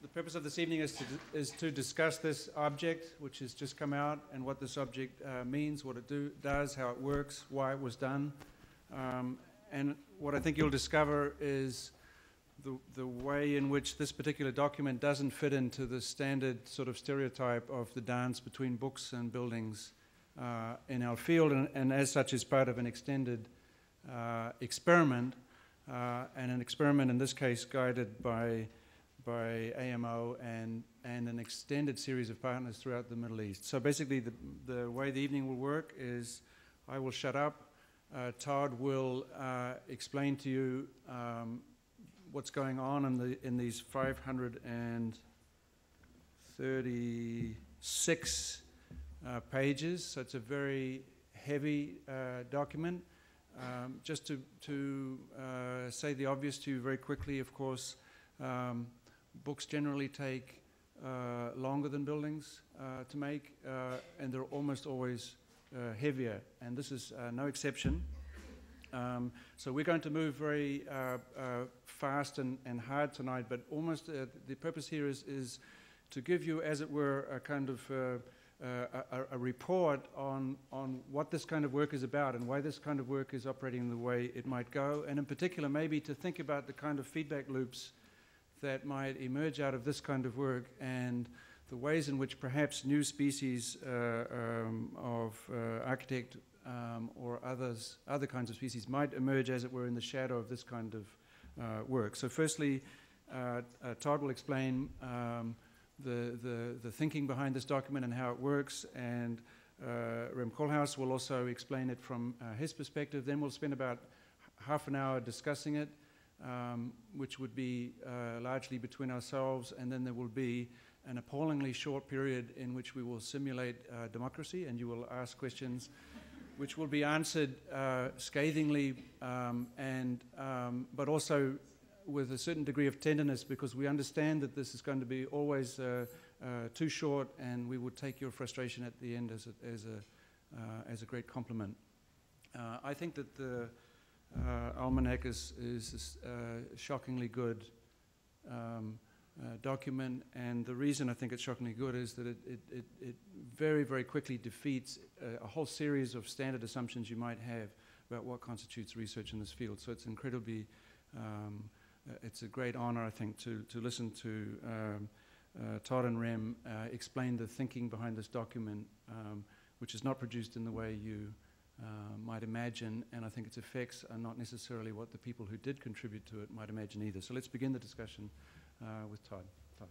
The purpose of this evening is to discuss this object, which has just come out, and what this object means, what it does, how it works, why it was done. And what I think you'll discover is the way in which this particular document doesn't fit into the standard sort of stereotype of the dance between books and buildings in our field, and as such is part of an extended experiment, and an experiment in this case guided by AMO and an extended series of partners throughout the Middle East. So basically the way the evening will work is I will shut up, Todd will explain to you what's going on in these 536 pages, so it's a very heavy document. Just to say the obvious to you very quickly, of course, books generally take longer than buildings to make, and they're almost always heavier, and this is no exception. So we're going to move very fast and hard tonight, but almost the purpose here is to give you, as it were, a kind of a report on what this kind of work is about and why this kind of work is operating the way it might go, and in particular maybe to think about the kind of feedback loops that might emerge out of this kind of work and the ways in which perhaps new species of architect or other kinds of species might emerge, as it were, in the shadow of this kind of work. So firstly, Todd will explain the thinking behind this document and how it works, and Rem Koolhaas will also explain it from his perspective. Then we'll spend about half an hour discussing it, which would be largely between ourselves, and then there will be an appallingly short period in which we will simulate democracy, and you will ask questions which will be answered scathingly, but also with a certain degree of tenderness, because we understand that this is going to be always too short, and we would take your frustration at the end as a great compliment. I think that the Almanac is a shockingly good document, and the reason I think it's shockingly good is that it very, very quickly defeats a whole series of standard assumptions you might have about what constitutes research in this field. So it's incredibly, it's a great honor, I think, to listen to Todd and Rem explain the thinking behind this document, which is not produced in the way you might imagine, and I think its effects are not necessarily what the people who did contribute to it might imagine either. So let's begin the discussion with Todd. Todd.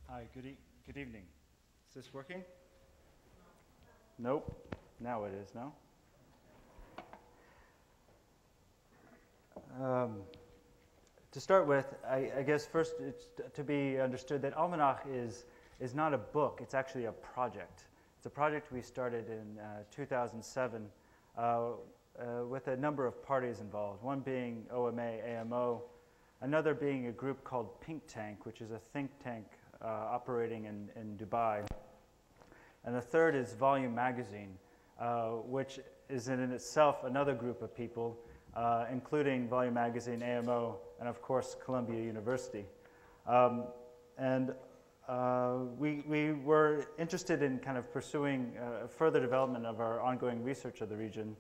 Hi, good evening. Is this working? Nope. Now it is, no? To start with, I guess first it's to be understood that Almanach is not a book, it's actually a project. It's a project we started in 2007 with a number of parties involved, one being OMA, AMO, another being a group called Pink Tank, which is a think tank operating in Dubai, and the third is Volume Magazine, which is in itself another group of people, including Volume Magazine, AMO, and of course Columbia University. We were interested in kind of pursuing further development of our ongoing research of the region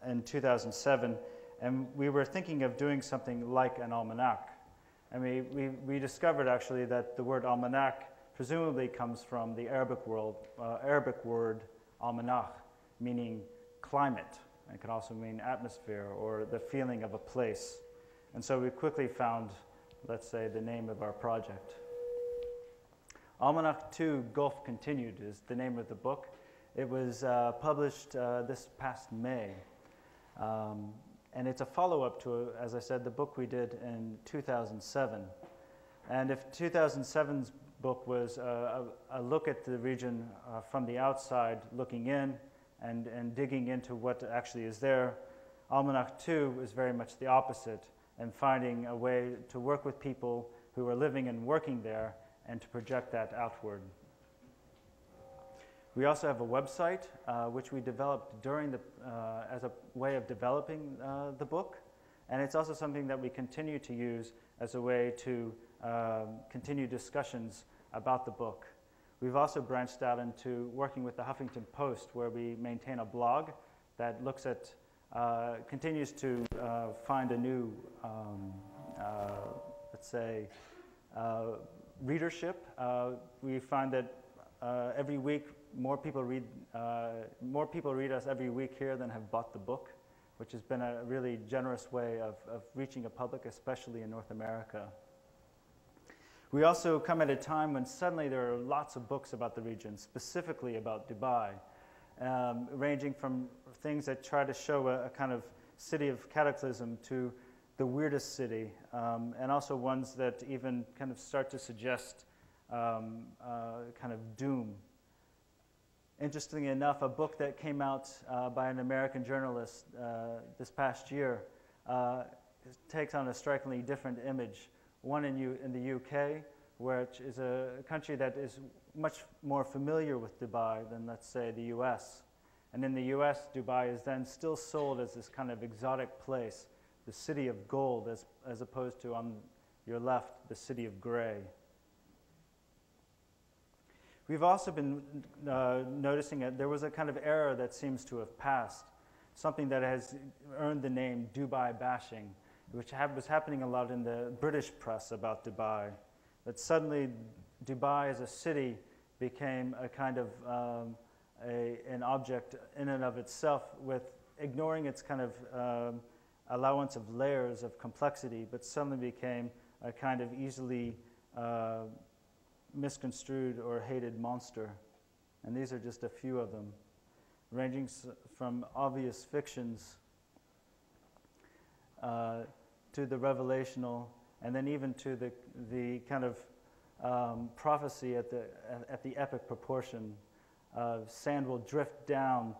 in 2007, and we were thinking of doing something like an almanac. And we discovered actually that the word almanac presumably comes from the Arabic word almanach, meaning climate. It can also mean atmosphere or the feeling of a place. And so we quickly found, let's say, the name of our project. Almanac 2 Gulf Continued is the name of the book. It was published this past May. And it's a follow-up to, as I said, the book we did in 2007. And if 2007's book was a look at the region from the outside, looking in and digging into what actually is there, Almanac 2 is very much the opposite, and finding a way to work with people who are living and working there and to project that outward. We also have a website, which we developed during as a way of developing the book. And it's also something that we continue to use as a way to continue discussions about the book. We've also branched out into working with the Huffington Post, where we maintain a blog that looks at, continues to find a new, let's say, readership. We find that every week more people read us every week here than have bought the book, which has been a really generous way of reaching a public, especially in North America. We also come at a time when suddenly there are lots of books about the region, specifically about Dubai, ranging from things that try to show a kind of city of cataclysm to the weirdest city, and also ones that even kind of start to suggest kind of doom. Interestingly enough, a book that came out by an American journalist this past year takes on a strikingly different image. One in the UK, which is a country that is much more familiar with Dubai than, let's say, the US. And in the US, Dubai is then still sold as this kind of exotic place, the city of gold, as opposed to, on your left, the city of gray. We've also been noticing that there was a kind of era that seems to have passed, something that has earned the name Dubai bashing, which was happening a lot in the British press about Dubai. That suddenly Dubai as a city became a kind of an object in and of itself, with ignoring its kind of allowance of layers of complexity, but suddenly became a kind of easily misconstrued or hated monster. And these are just a few of them, ranging from obvious fictions to the revelational, and then even to the kind of prophecy at the epic proportion. Sand will drift down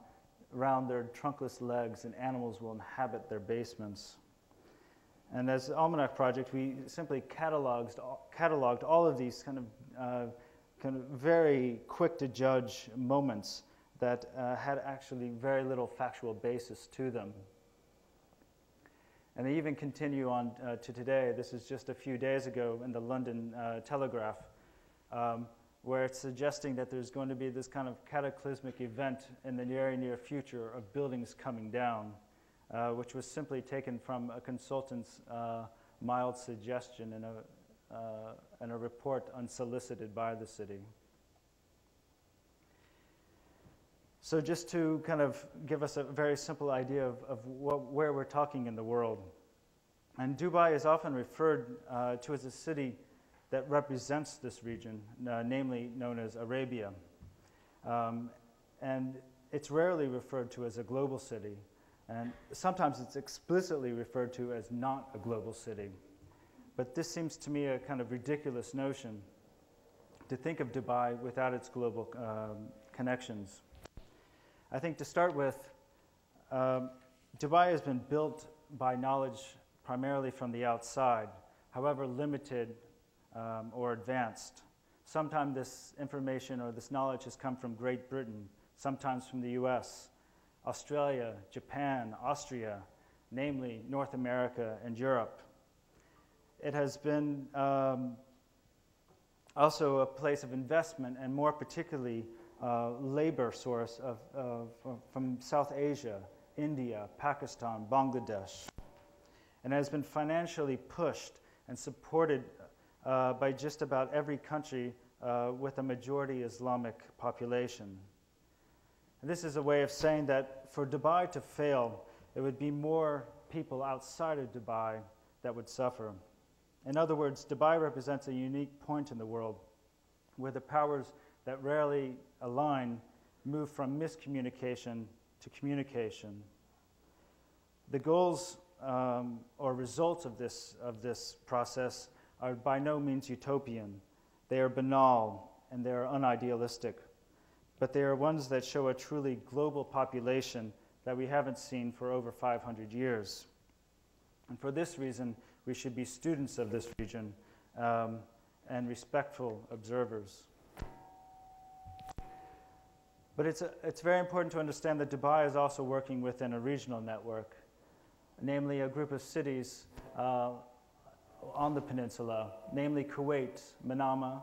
around their trunkless legs, and animals will inhabit their basements. And as the Almanac Project, we simply cataloged all of these kind of very quick to judge moments that had actually very little factual basis to them. And they even continue on to today. This is just a few days ago in the London Telegraph, where it's suggesting that there's going to be this kind of cataclysmic event in the very near future of buildings coming down, which was simply taken from a consultant's mild suggestion in a report unsolicited by the city. So just to kind of give us a very simple idea of where we're talking in the world. And Dubai is often referred to as a city that represents this region, namely known as Arabia. And it's rarely referred to as a global city. And sometimes it's explicitly referred to as not a global city. But this seems to me a kind of ridiculous notion, to think of Dubai without its global connections. I think to start with, Dubai has been built by knowledge primarily from the outside, however limited or advanced. Sometimes this information or this knowledge has come from Great Britain, sometimes from the US, Australia, Japan, Austria, namely North America and Europe. It has been also a place of investment, and more particularly labor source from South Asia, India, Pakistan, Bangladesh, and has been financially pushed and supported by just about every country with a majority Islamic population. And this is a way of saying that for Dubai to fail, it would be more people outside of Dubai that would suffer. In other words, Dubai represents a unique point in the world where the powers that rarely align move from miscommunication to communication. The goals or results of this process are by no means utopian. They are banal and they are unidealistic, but they are ones that show a truly global population that we haven't seen for over 500 years. And for this reason, we should be students of this region and respectful observers. But it's very important to understand that Dubai is also working within a regional network, namely a group of cities on the peninsula, namely Kuwait, Manama,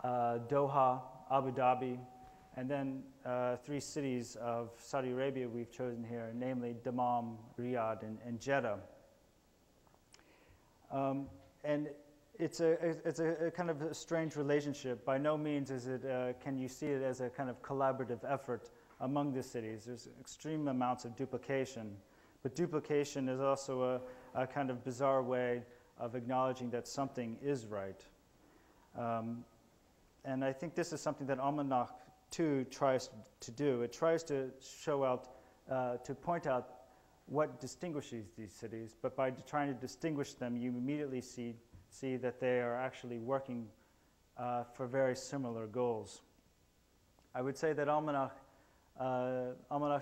Doha, Abu Dhabi, and then 3 cities of Saudi Arabia we've chosen here, namely Dammam, Riyadh, and Jeddah. And it's a kind of a strange relationship. By no means is it, can you see it as a kind of collaborative effort among the cities. There's extreme amounts of duplication. But duplication is also a kind of bizarre way of acknowledging that something is right. And I think this is something that Manakh too tries to do. It tries to show out, to point out what distinguishes these cities, but by trying to distinguish them, you immediately see that they are actually working for very similar goals. I would say that Almanach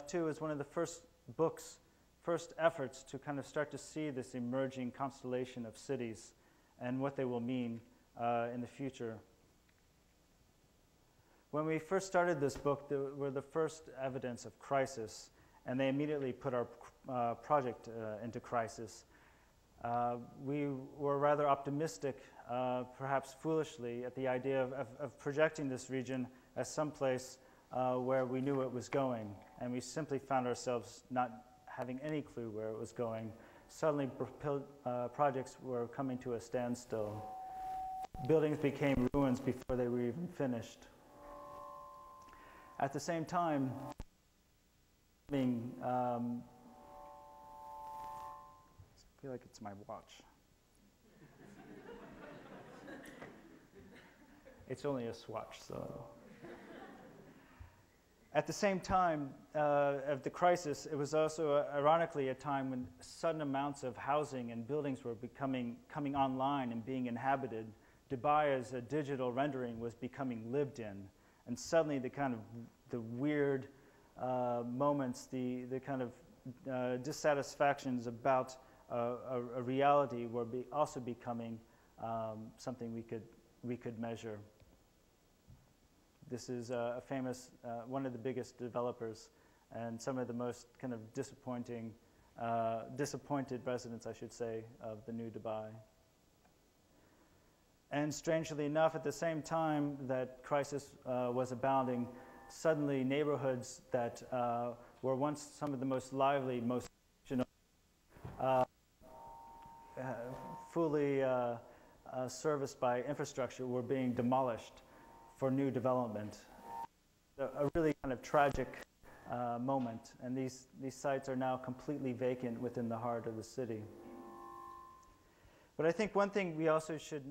too is one of the first efforts to kind of start to see this emerging constellation of cities and what they will mean in the future. When we first started this book, there were the first evidence of crisis, and they immediately put our project into crisis. We were rather optimistic, perhaps foolishly, at the idea of projecting this region as someplace where we knew it was going, and we simply found ourselves not having any clue where it was going. Suddenly, projects were coming to a standstill. Buildings became ruins before they were even finished. At the same time, I feel like it's my watch. It's only a swatch, so. At the same time of the crisis, it was also, ironically, a time when sudden amounts of housing and buildings were coming online and being inhabited. Dubai, as a digital rendering, was becoming lived in. And suddenly the weird moments, the kind of dissatisfactions about a reality were also becoming something we could measure. This is a famous, one of the biggest developers and some of the most kind of disappointed residents, I should say, of the new Dubai. And strangely enough, at the same time that crisis was abounding, suddenly neighborhoods that were once some of the most lively, most fully serviced by infrastructure were being demolished for new development. A really kind of tragic moment, and these sites are now completely vacant within the heart of the city. But I think one thing we also should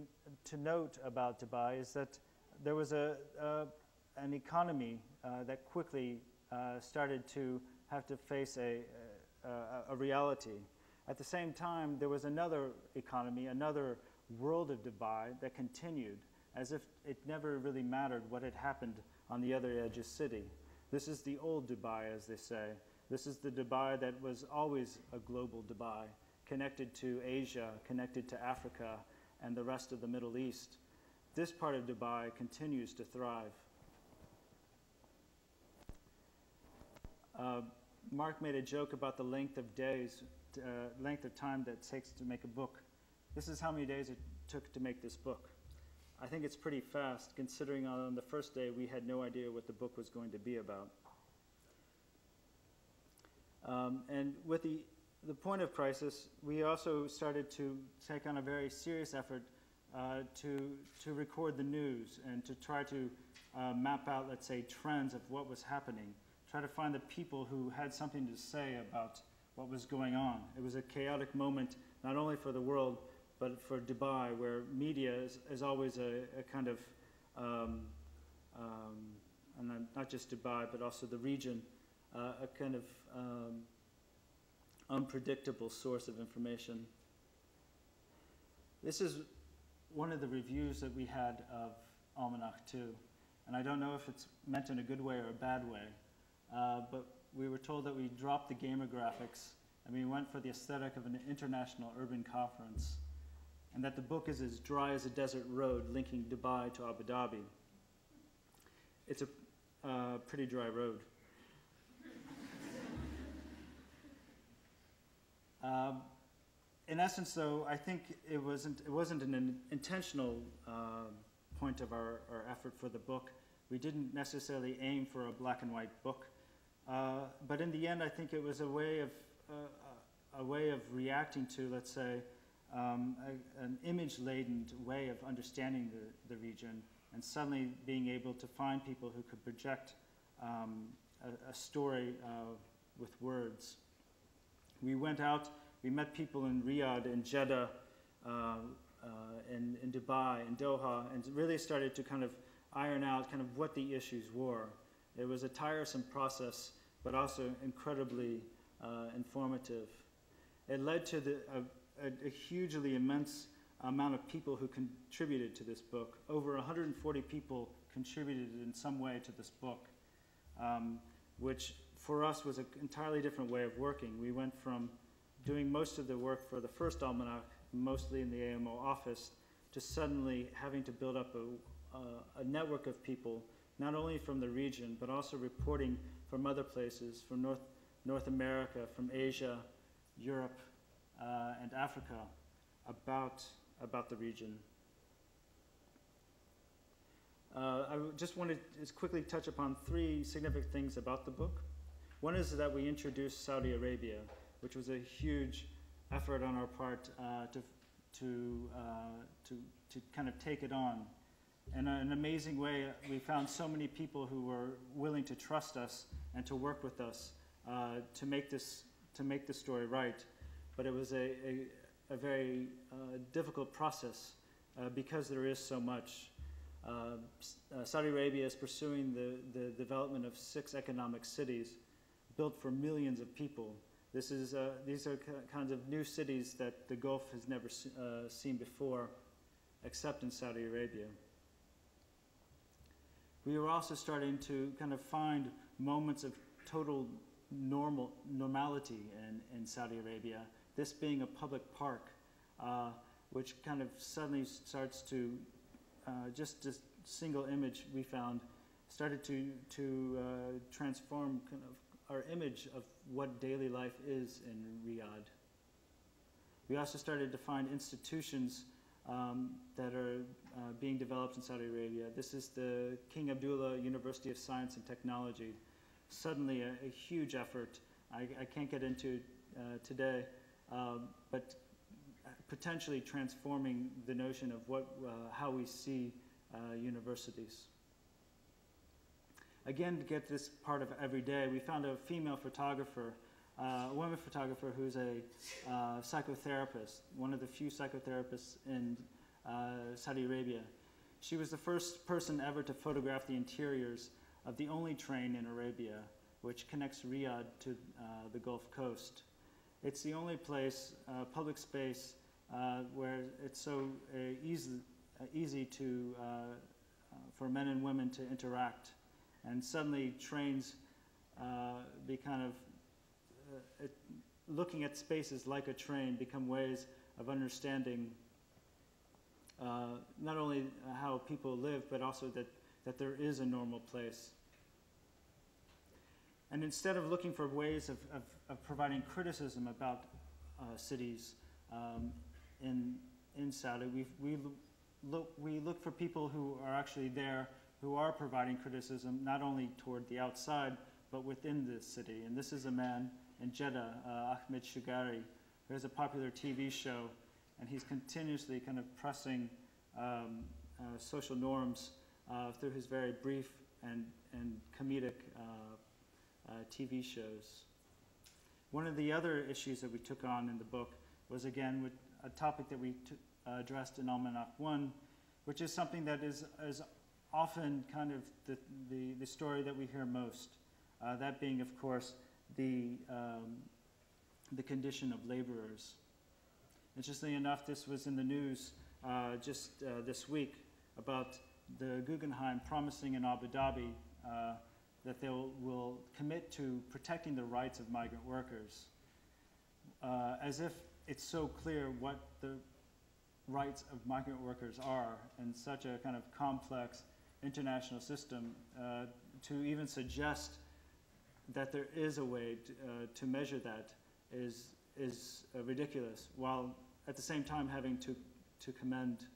to note about Dubai is that there was an economy that quickly started to have to face a reality. At the same time, there was another economy, another world of Dubai that continued as if it never really mattered what had happened on the other edge of the city. This is the old Dubai, as they say. This is the Dubai that was always a global Dubai, connected to Asia, connected to Africa, and the rest of the Middle East. This part of Dubai continues to thrive. Mark made a joke about the length of days, length of time that it takes to make a book. This is how many days it took to make this book. I think it's pretty fast, considering on the first day we had no idea what the book was going to be about. And with the point of crisis, we also started to take on a very serious effort to record the news and to try to map out, let's say, trends of what was happening. Try to find the people who had something to say about what was going on. It was a chaotic moment, not only for the world, but for Dubai, where media is always a kind of, and not just Dubai, but also the region, a kind of unpredictable source of information. This is one of the reviews that we had of Almanach too, and I don't know if it's meant in a good way or a bad way, but we were told that we dropped the gamer graphics and we went for the aesthetic of an international urban conference, and that the book is as dry as a desert road linking Dubai to Abu Dhabi. It's pretty dry road. In essence, though, I think it wasn't an intentional point of our effort for the book. We didn't necessarily aim for a black and white book, but in the end, I think it was a way of reacting to, let's say, an image-laden way of understanding the region, and suddenly being able to find people who could project a story with words. We went out, we met people in Riyadh, in Jeddah, in Dubai, in Doha, and really started to kind of iron out kind of what the issues were. It was a tiresome process, but also incredibly informative. It led to a hugely immense amount of people who contributed to this book. Over 140 people contributed in some way to this book, which for us was an entirely different way of working. We went from doing most of the work for the first almanac, mostly in the AMO office, to suddenly having to build up a network of people, not only from the region, but also reporting from other places, from North America, from Asia, Europe, and Africa, about the region. I just wanted to quickly touch upon three significant things about the book. One is that we introduced Saudi Arabia, which was a huge effort on our part to kind of take it on. In an amazing way, we found so many people who were willing to trust us and to work with us to make the story right. But it was a very difficult process because there is so much. Saudi Arabia is pursuing the development of 6 economic cities built for millions of people. These are kinds of new cities that the Gulf has never seen before, except in Saudi Arabia. We were also starting to kind of find moments of total normality in Saudi Arabia. This being a public park, which kind of suddenly starts to, just this single image we found, started to transform kind of our image of what daily life is in Riyadh. We also started to find institutions that are being developed in Saudi Arabia. This is the King Abdullah University of Science and Technology. Suddenly a huge effort. I can't get into today, but potentially transforming the notion of how we see universities. Again, to get this part of every day, we found a female photographer, a woman photographer who's a psychotherapist, one of the few psychotherapists in Saudi Arabia. She was the first person ever to photograph the interiors of the only train in Arabia, which connects Riyadh to the Gulf Coast. It's the only place, public space, where it's so easy to for men and women to interact. And suddenly trains be kind of, looking at spaces like a train become ways of understanding not only how people live, but also that there is a normal place. And instead of looking for ways of providing criticism about cities in Saudi, we look for people who are actually there, who are providing criticism not only toward the outside, but within the city. And this is a man in Jeddah, Ahmed Shugari, who has a popular TV show, and he's continuously kind of pressing social norms through his very brief and comedic TV shows. One of the other issues that we took on in the book was, again, with a topic that we addressed in Almanac 1, which is something that is often kind of the story that we hear most. That being, of course, the condition of laborers. Interestingly enough, this was in the news just this week about the Guggenheim promising in Abu Dhabi that they will commit to protecting the rights of migrant workers, as if it's so clear what the rights of migrant workers are in such a kind of complex international system. to even suggest that there is a way to measure that is ridiculous, while at the same time having to commend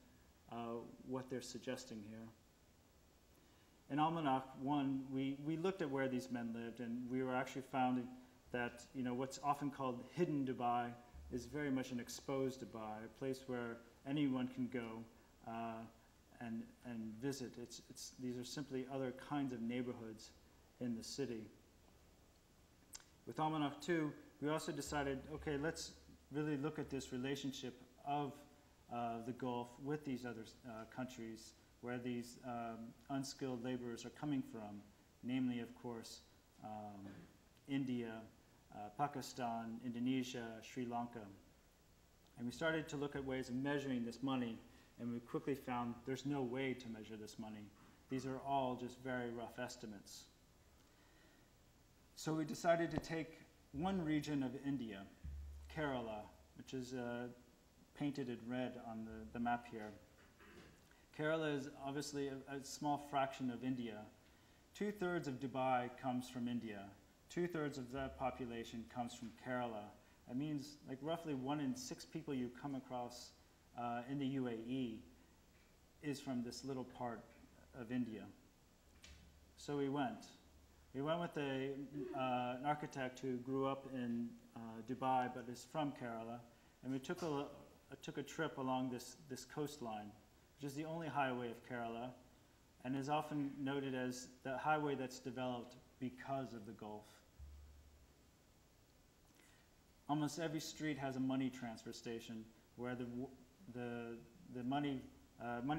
what they're suggesting here. In Almanach 1, we looked at where these men lived, and we were actually found that what's often called hidden Dubai is very much an exposed Dubai, a place where anyone can go and visit. These are simply other kinds of neighborhoods in the city. With Almanach 2, we also decided, okay, let's really look at this relationship of the Gulf with these other countries where these unskilled laborers are coming from, namely, of course, India, Pakistan, Indonesia, Sri Lanka. And we started to look at ways of measuring this money, and we quickly found there's no way to measure this money. These are all just very rough estimates. So we decided to take one region of India, Kerala, which is painted in red on the map here. Kerala is obviously a small fraction of India. 2/3 of Dubai comes from India. 2/3 of that population comes from Kerala. That means like roughly 1 in 6 people you come across in the UAE is from this little part of India. So we went. We went with an architect who grew up in Dubai but is from Kerala, and we took a trip along this coastline, which is the only highway of Kerala, and is often noted as the highway that's developed because of the Gulf. Almost every street has a money transfer station where the money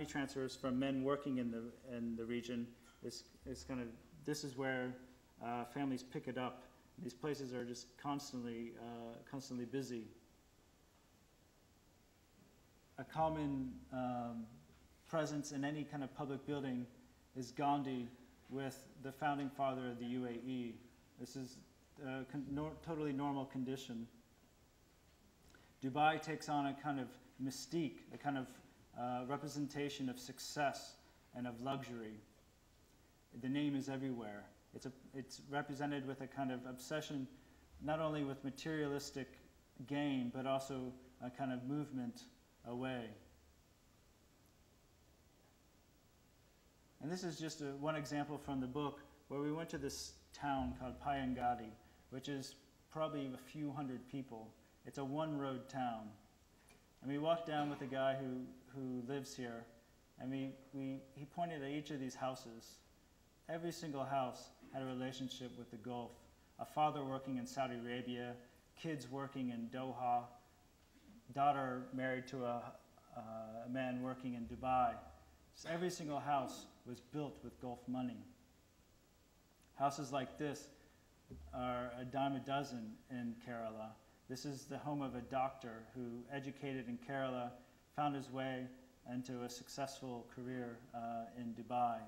transfers from men working in the region is kind of, this is where families pick it up. These places are just constantly busy. A common presence in any kind of public building is Gandhi with the founding father of the UAE. This is a totally normal condition. Dubai takes on a kind of mystique, a kind of representation of success and of luxury. The name is everywhere. It's represented with a kind of obsession, not only with materialistic gain, but also a kind of movement away. And this is just one example from the book where we went to this town called Payangadi, which is probably a few hundred people. It's a one-road town. And we walked down with a guy who lives here, and he pointed at each of these houses. Every single house had a relationship with the Gulf. A father working in Saudi Arabia, kids working in Doha, daughter married to a man working in Dubai. So every single house was built with Gulf money. Houses like this are a dime a dozen in Kerala. This is the home of a doctor who, educated in Kerala, found his way into a successful career in Dubai.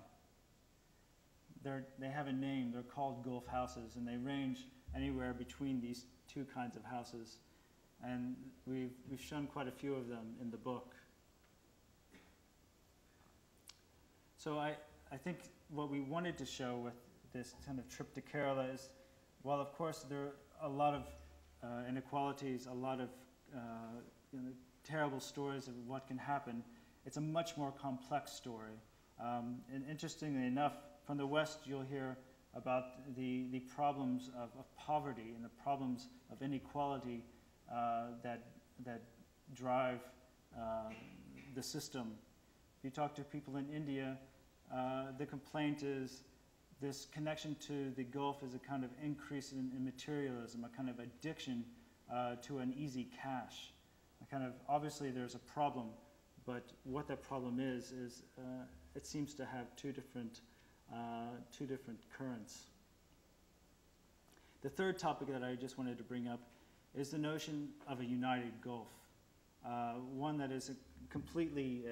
They have a name. They're called Gulf houses, and they range anywhere between these two kinds of houses. And we've shown quite a few of them in the book. So I think what we wanted to show with this kind of trip to Kerala is, while of course there are a lot of inequalities, a lot of terrible stories of what can happen, it's a much more complex story. And interestingly enough, from the West you'll hear about the problems of poverty and the problems of inequality that drive the system. If you talk to people in India, the complaint is this connection to the Gulf is a kind of increase in materialism, a kind of addiction to an easy cash. Obviously there's a problem, but what that problem is it seems to have two different currents. The third topic that I just wanted to bring up is the notion of a united Gulf, one that is completely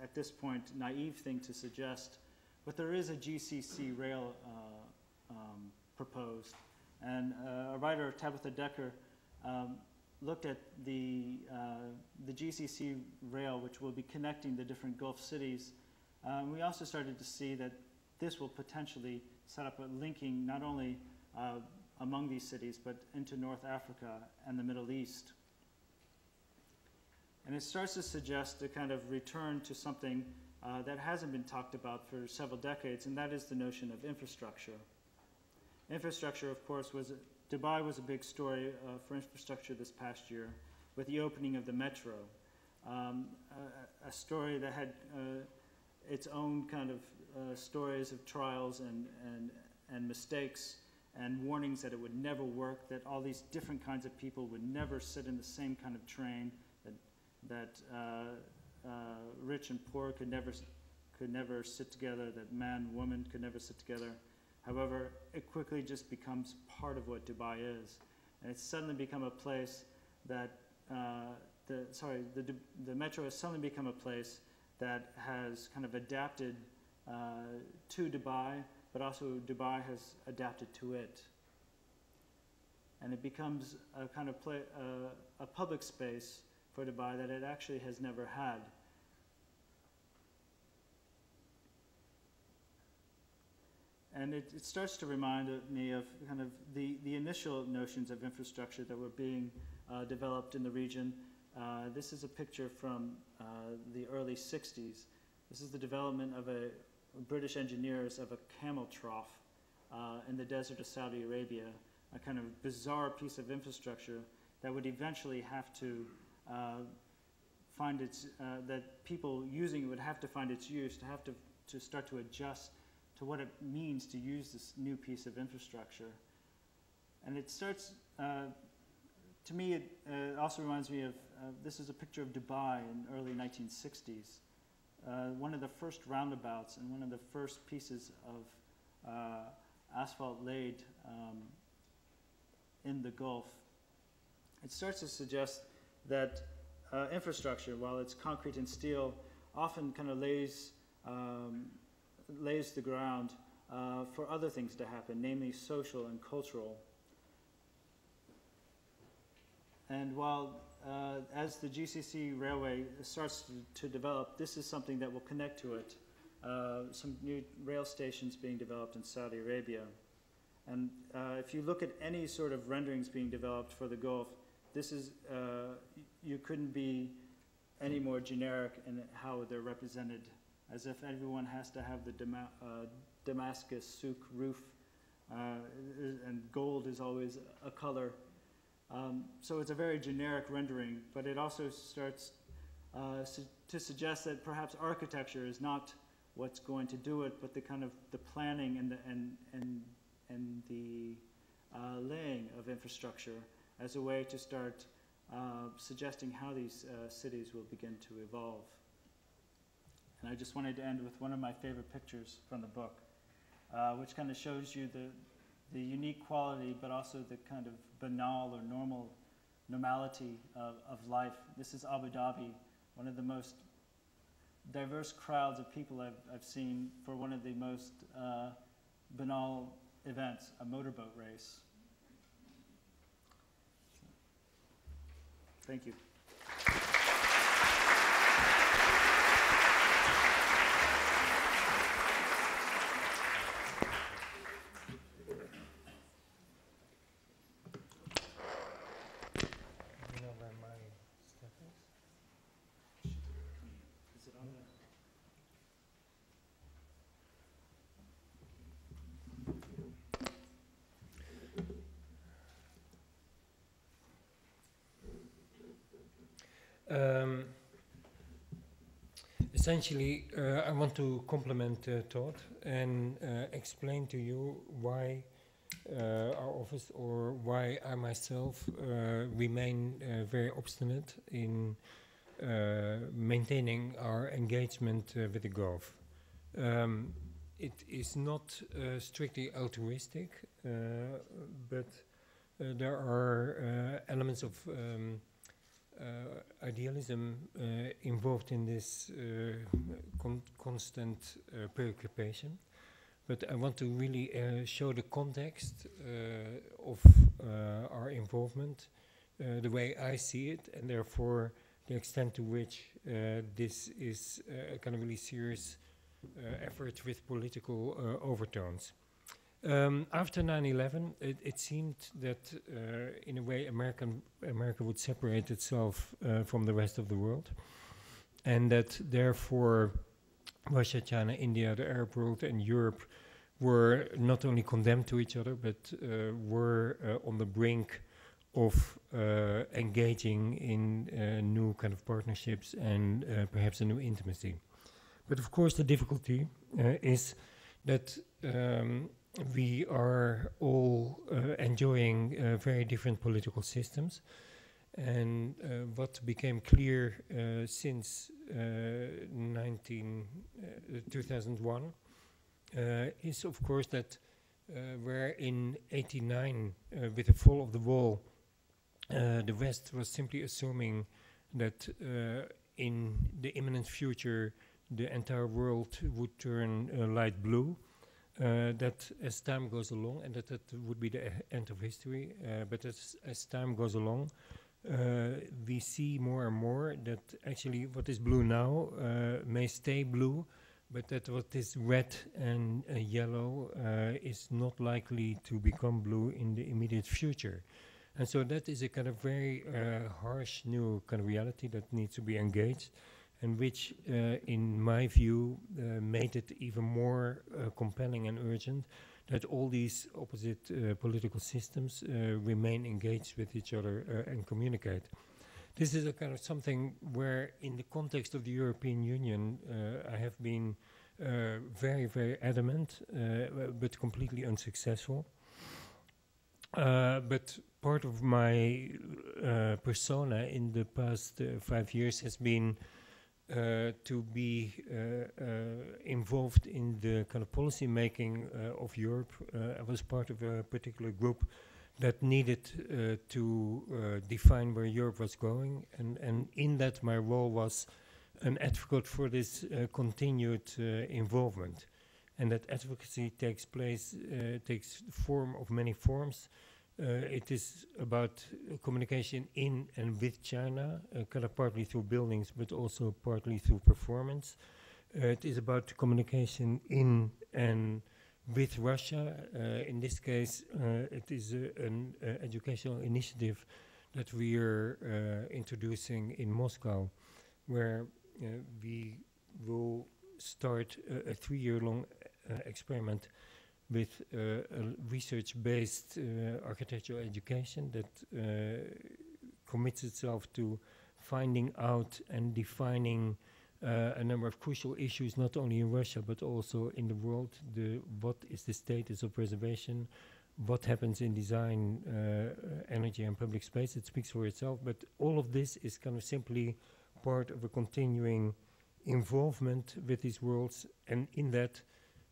at this point, naive thing to suggest, but there is a GCC rail proposed. And a writer, Tabitha Decker, looked at the GCC rail, which will be connecting the different Gulf cities. We also started to see that this will potentially set up a linking not only among these cities, but into North Africa and the Middle East. And it starts to suggest a kind of return to something that hasn't been talked about for several decades, and that is the notion of infrastructure. Infrastructure, of course, Dubai was a big story for infrastructure this past year with the opening of the metro, a story that had its own kind of stories of trials and mistakes and warnings that it would never work, that all these different kinds of people would never sit in the same kind of train, that rich and poor could never sit together, that man, woman could never sit together. However, it quickly just becomes part of what Dubai is. And it's suddenly become a place that, the metro has suddenly become a place that has kind of adapted to Dubai, but also Dubai has adapted to it. And it becomes a kind of a public space for Dubai that it actually has never had. And it starts to remind me of kind of the initial notions of infrastructure that were being developed in the region. This is a picture from the early 60s. This is the development of British engineers of a camel trough in the desert of Saudi Arabia, a kind of bizarre piece of infrastructure that would eventually have to find its, that people using it would have to find its use, to start to adjust to what it means to use this new piece of infrastructure. And it starts, to me, it also reminds me of, this is a picture of Dubai in early 1960s. One of the first roundabouts and one of the first pieces of asphalt laid in the Gulf. It starts to suggest that infrastructure, while it's concrete and steel, often kind of lays the ground for other things to happen, namely social and cultural. And while as the GCC railway starts to develop, this is something that will connect to it. Some new rail stations being developed in Saudi Arabia. And if you look at any sort of renderings being developed for the Gulf, this is, you couldn't be any more generic in how they're represented, as if everyone has to have the Damascus souk roof, and gold is always a color. So it's a very generic rendering, but it also starts to suggest that perhaps architecture is not what's going to do it, but the kind of the planning and the laying of infrastructure as a way to start suggesting how these cities will begin to evolve. And I just wanted to end with one of my favorite pictures from the book, which kind of shows you the unique quality, but also the kind of banal or normality of life. This is Abu Dhabi, one of the most diverse crowds of people I've seen for one of the most banal events, a motorboat race. Thank you. Essentially, I want to compliment Todd and explain to you why our office, or why I myself remain very obstinate in maintaining our engagement with the Gulf. It is not strictly altruistic, but there are elements of idealism involved in this constant preoccupation. But I want to really show the context of our involvement, the way I see it, and therefore the extent to which this is a kind of really serious efforts with political overtones. After 9/11, it seemed that, in a way, America would separate itself from the rest of the world, and that therefore Russia, China, India, the Arab world, and Europe were not only condemned to each other, but were on the brink of engaging in new kind of partnerships and perhaps a new intimacy. But of course, the difficulty is that we are all enjoying very different political systems. And what became clear since 2001 is, of course, that where in '89, with the fall of the wall, the West was simply assuming that in the imminent future, the entire world would turn light blue. That as time goes along, and that would be the end of history, but as time goes along, we see more and more that actually what is blue now may stay blue, but that what is red and yellow is not likely to become blue in the immediate future. And so that is a kind of very harsh new kind of reality that needs to be engaged, and which, in my view, made it even more compelling and urgent that all these opposite political systems remain engaged with each other and communicate. This is a kind of something where, in the context of the European Union, I have been very, very adamant, but completely unsuccessful. But part of my persona in the past 5 years has been to be involved in the kind of policy making of Europe. I was part of a particular group that needed to define where Europe was going, and in that my role was an advocate for this continued involvement. And that advocacy takes form of many forms. It is about communication in and with China, kind of partly through buildings, but also partly through performance. It is about communication in and with Russia. In this case, it is an educational initiative that we are introducing in Moscow, where we will start a 3-year-long experiment with a research-based architectural education that commits itself to finding out and defining a number of crucial issues, not only in Russia, but also in the world. What is the status of preservation? What happens in design, energy, and public space? It speaks for itself, but all of this is kind of simply part of a continuing involvement with these worlds, and in that,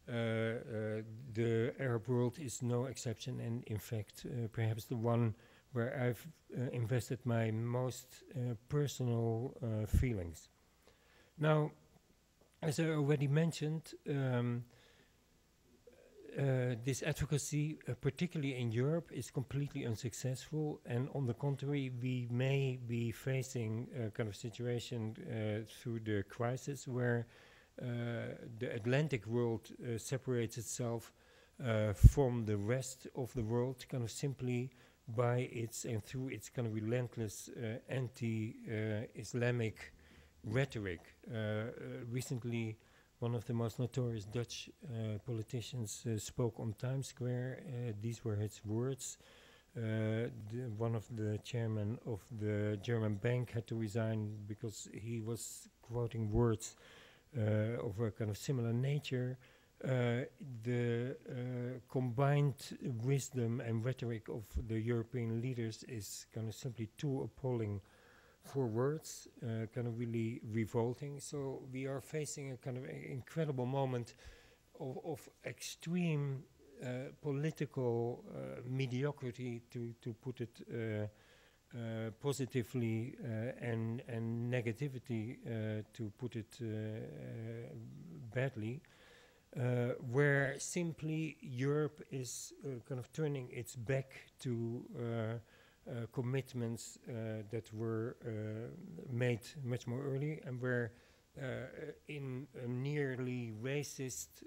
the Arab world is no exception, and in fact, perhaps the one where I've invested my most personal feelings. Now, as I already mentioned, this advocacy, particularly in Europe, is completely unsuccessful, and on the contrary, we may be facing a kind of situation through the crisis where the Atlantic world separates itself from the rest of the world, kind of simply by its and through its kind of relentless anti-Islamic rhetoric. Recently, one of the most notorious Dutch politicians spoke on Times Square. These were his words. One of the chairmen of the German bank had to resign because he was quoting words of a kind of similar nature. The combined wisdom and rhetoric of the European leaders is kind of simply too appalling for words, kind of really revolting. So we are facing a kind of incredible moment of extreme political mediocrity, to put it positively, and negativity, to put it badly, where simply Europe is kind of turning its back to commitments that were made much more early, and where in a nearly racist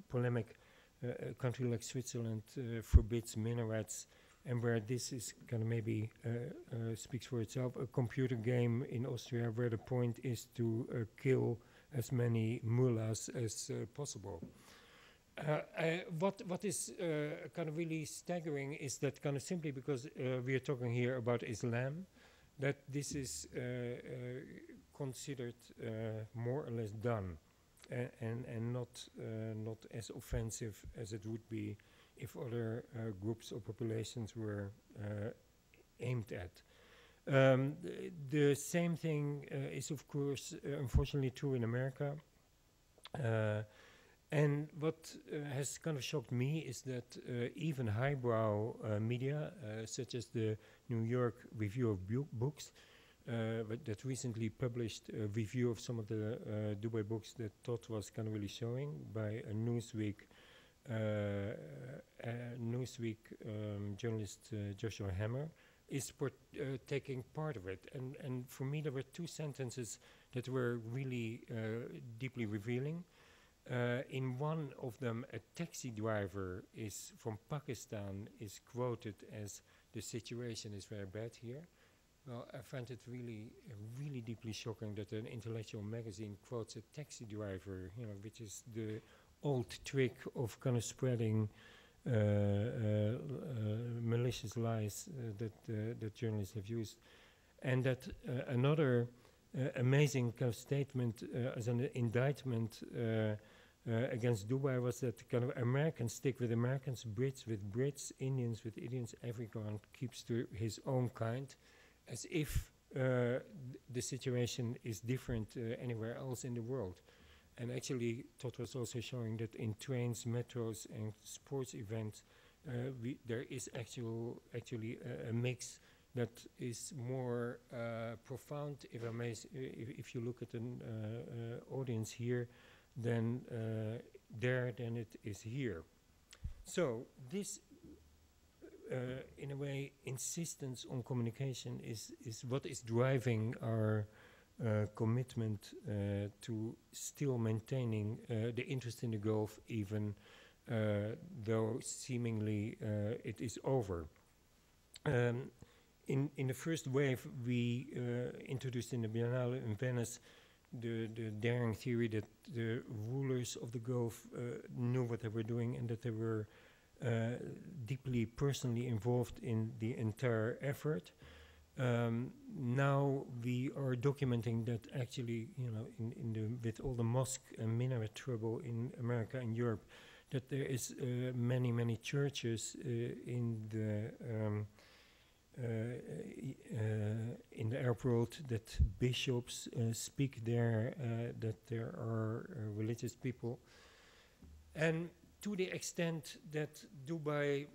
polemic, a country like Switzerland forbids minarets, and where this is kind of maybe speaks for itself, a computer game in Austria where the point is to kill as many mullahs as possible. What is kind of really staggering is that kind of simply because we are talking here about Islam, that this is considered more or less done, and not as offensive as it would be if other groups or populations were aimed at. The same thing is, of course, unfortunately true in America. And what has kind of shocked me is that even highbrow media, such as the New York Review of Books, that recently published a review of some of the Dubai books that Todd was kind of really showing by a Newsweek journalist Joshua Hammer, is taking part of it. And for me, there were two sentences that were really deeply revealing. In one of them, a taxi driver from Pakistan is quoted as, "The situation is very bad here." Well, I find it really deeply shocking that an intellectual magazine quotes a taxi driver, which is the old trick of kind of spreading malicious lies that journalists have used. And that another amazing kind of statement as an indictment against Dubai was that kind of Americans stick with Americans, Brits with Brits, Indians with Indians, everyone keeps to his own kind, as if the situation is different anywhere else in the world. And actually, Todd was also showing that in trains, metros, and sports events, there is actually a mix that is more profound, if I may, if you look at an audience here, than than it is here. So this, in a way, insistence on communication is what is driving our commitment to still maintaining the interest in the Gulf, even though seemingly it is over. In the first wave, we introduced in the Biennale in Venice the daring theory that the rulers of the Gulf knew what they were doing and that they were deeply personally involved in the entire effort. Now we are documenting that actually, with all the mosque and minaret trouble in America and Europe, that there is many churches in the Arab world, that bishops speak there, that there are religious people. And to the extent that Dubai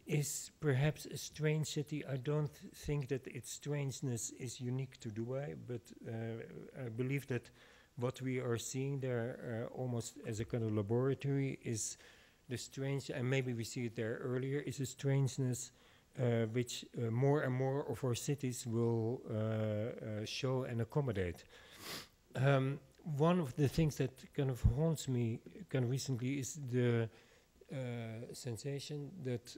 is perhaps a strange city, I don't think that its strangeness is unique to Dubai, but I believe that what we are seeing there almost as a kind of laboratory is the strange, and maybe we see it there earlier, is a strangeness which more and more of our cities will show and accommodate. One of the things that kind of haunts me kind of recently is the sensation that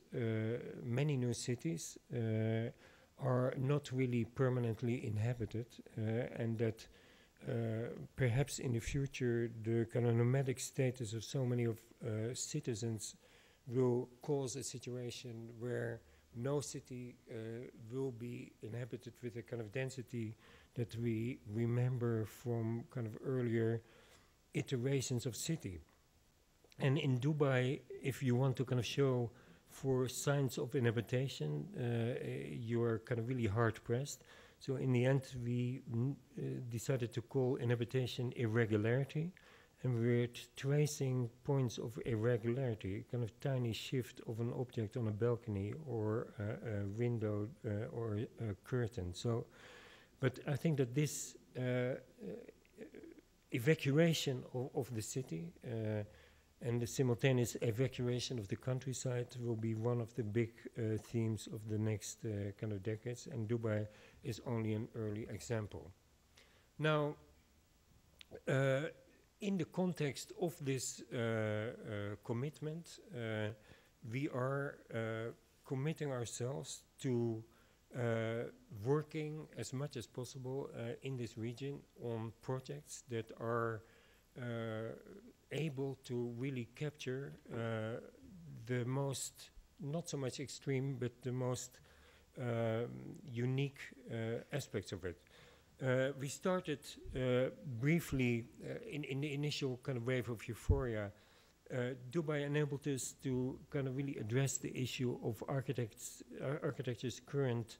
many new cities are not really permanently inhabited, and that perhaps in the future the kind of nomadic status of so many of citizens will cause a situation where no city will be inhabited with a kind of density that we remember from kind of earlier iterations of city. And in Dubai, if you want to kind of show for signs of inhabitation, you are kind of really hard pressed. So in the end, we decided to call inhabitation irregularity, and we're tracing points of irregularity, kind of tiny shift of an object on a balcony or a window or a curtain. So, but I think that this evacuation of the city and the simultaneous evacuation of the countryside will be one of the big themes of the next kind of decades, and Dubai is only an early example. Now, in the context of this commitment, we are committing ourselves to working as much as possible in this region on projects that are able to really capture the most, not so much extreme, but the most unique aspects of it. We started briefly in the initial kind of wave of euphoria. Dubai enabled us to kind of really address the issue of architecture's current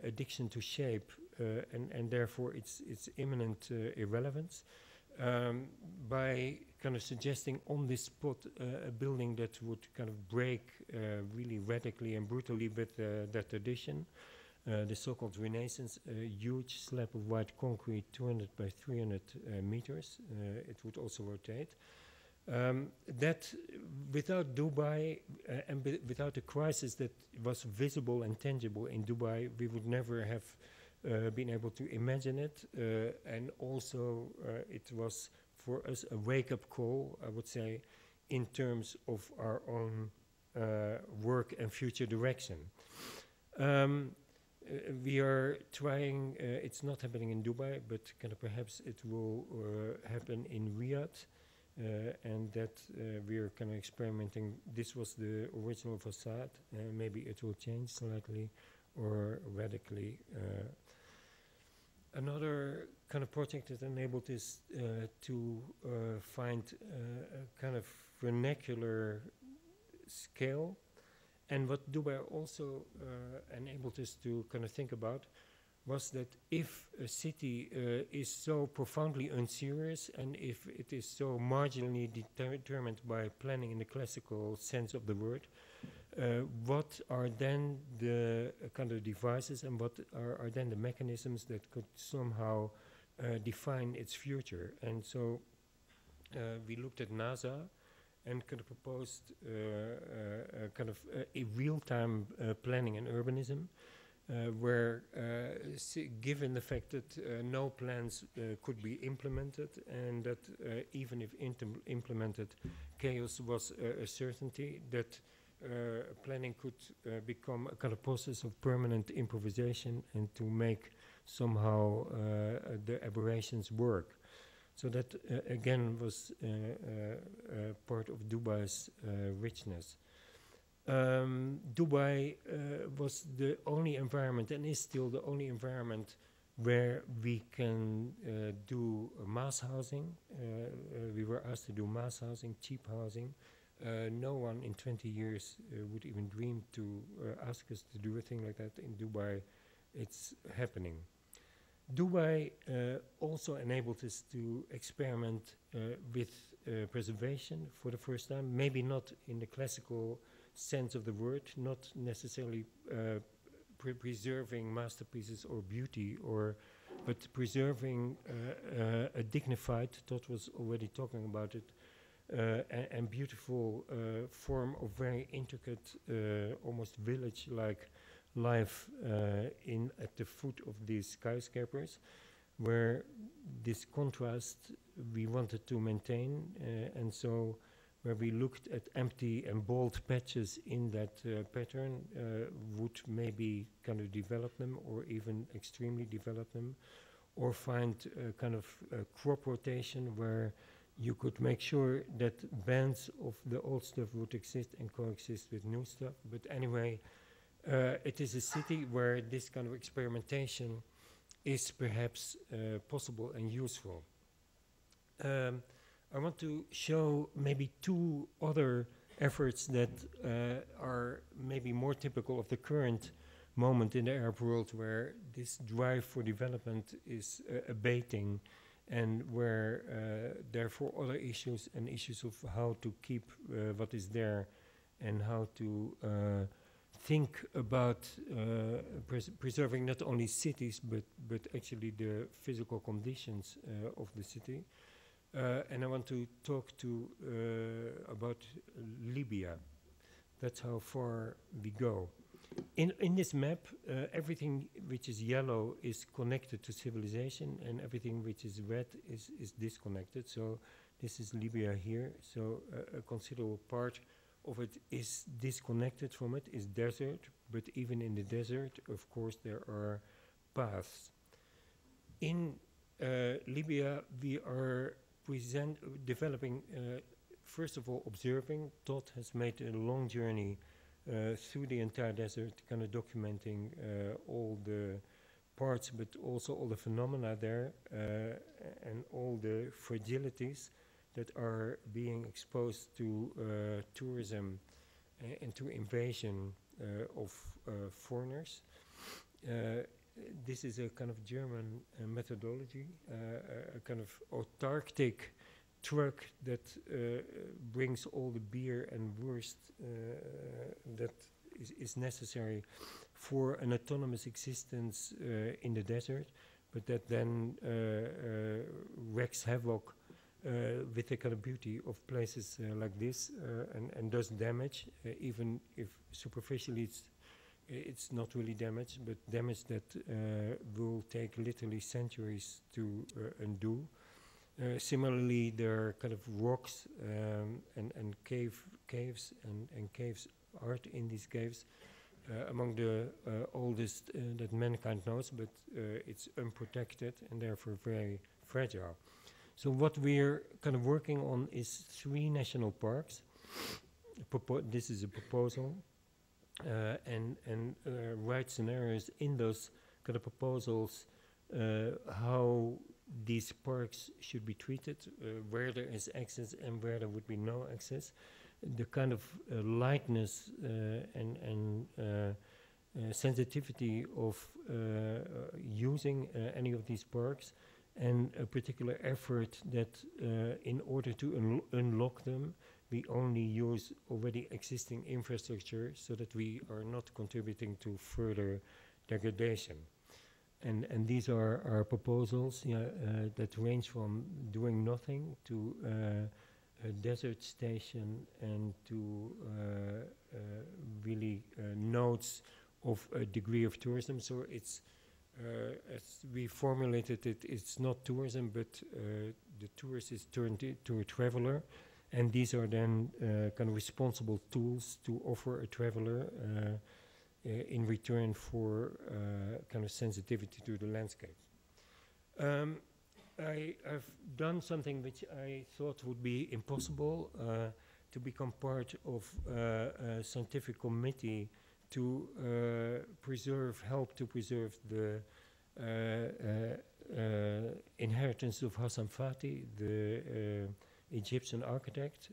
addiction to shape and therefore its imminent irrelevance by kind of suggesting on this spot a building that would kind of break really radically and brutally with that tradition. The so-called Renaissance, a huge slab of white concrete, 200 by 300 meters. It would also rotate. That without Dubai and without the crisis that was visible and tangible in Dubai, we would never have been able to imagine it. And also it was for us a wake-up call, I would say, in terms of our own work and future direction. We are trying, it's not happening in Dubai, but kind of perhaps it will happen in Riyadh, and that we are kind of experimenting. This was the original facade, maybe it will change slightly or radically. Another kind of project that enabled us to find a kind of vernacular scale. And what Dubai also enabled us to kind of think about was that if a city is so profoundly unserious and if it is so marginally determined by planning in the classical sense of the word, what are then the kind of devices and what are then the mechanisms that could somehow define its future? And so we looked at NASA and kind of proposed kind of a real-time planning and urbanism, where given the fact that no plans could be implemented and that even if implemented, chaos was a certainty, that planning could become a kind of process of permanent improvisation and to make somehow the aberrations work. So that, again, was part of Dubai's richness. Dubai was the only environment, and is still the only environment, where we can do mass housing. We were asked to do mass housing, cheap housing. No one in 20 years would even dream to ask us to do a thing like that. In Dubai, it's happening. Dubai also enabled us to experiment with preservation for the first time, maybe not in the classical sense of the word, not necessarily preserving masterpieces or beauty, but preserving a dignified, Todd was already talking about it, and beautiful form of very intricate, almost village-like life at the foot of these skyscrapers, where this contrast we wanted to maintain, and so where we looked at empty and bold patches in that pattern, would maybe kind of develop them or even extremely develop them, or find a kind of crop rotation where you could make sure that bands of the old stuff would exist and coexist with new stuff. But anyway, it is a city where this kind of experimentation is perhaps possible and useful. I want to show maybe two other efforts that are maybe more typical of the current moment in the Arab world, where this drive for development is abating, and where therefore other issues and issues of how to keep what is there and how to think about preserving not only cities but actually the physical conditions of the city. And I want to talk about Libya. That's how far we go. In this map, everything which is yellow is connected to civilization, and everything which is red is disconnected. So this is Libya here. So a considerable part of it is disconnected from it, is desert. But even in the desert, of course, there are paths. In Libya, we are developing, first of all, observing. Todd has made a long journey through the entire desert, kind of documenting all the parts, but also all the phenomena there and all the fragilities that are being exposed to tourism and to invasion of foreigners. This is a kind of German methodology, a kind of autarkic truck that brings all the beer and wurst that is necessary for an autonomous existence in the desert, but that then wreaks havoc with the kind of beauty of places like this and does damage, even if superficially it's not really damage, but damage that will take literally centuries to undo. Similarly, there are kind of rocks and caves and caves art in these caves, among the oldest that mankind knows, but it's unprotected and therefore very fragile. So what we're kind of working on is 3 national parks. This is a proposal, and write scenarios in those kind of proposals, how these parks should be treated, where there is access and where there would be no access, the kind of lightness and sensitivity of using any of these parks, and a particular effort that in order to unlock them, we only use already existing infrastructure so that we are not contributing to further degradation. And these are our proposals that range from doing nothing to a desert station and to really nodes of a degree of tourism. So it's, as we formulated it, it's not tourism, but the tourist is turned into a traveler. And these are then kind of responsible tools to offer a traveler in return for kind of sensitivity to the landscape. I've done something which I thought would be impossible, to become part of a scientific committee to help to preserve the inheritance of Hassan Fatih, the Egyptian architect.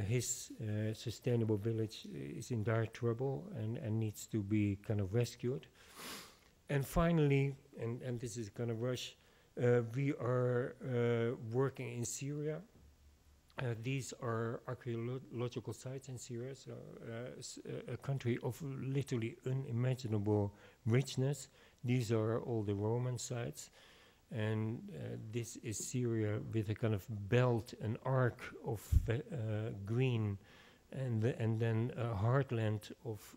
His sustainable village is in dire trouble and needs to be kind of rescued. And finally, and this is kind of rush, we are working in Syria. These are archaeological sites in Syria, so a country of literally unimaginable richness. These are all the Roman sites. And this is Syria with a kind of belt, an arc of green, and then a heartland of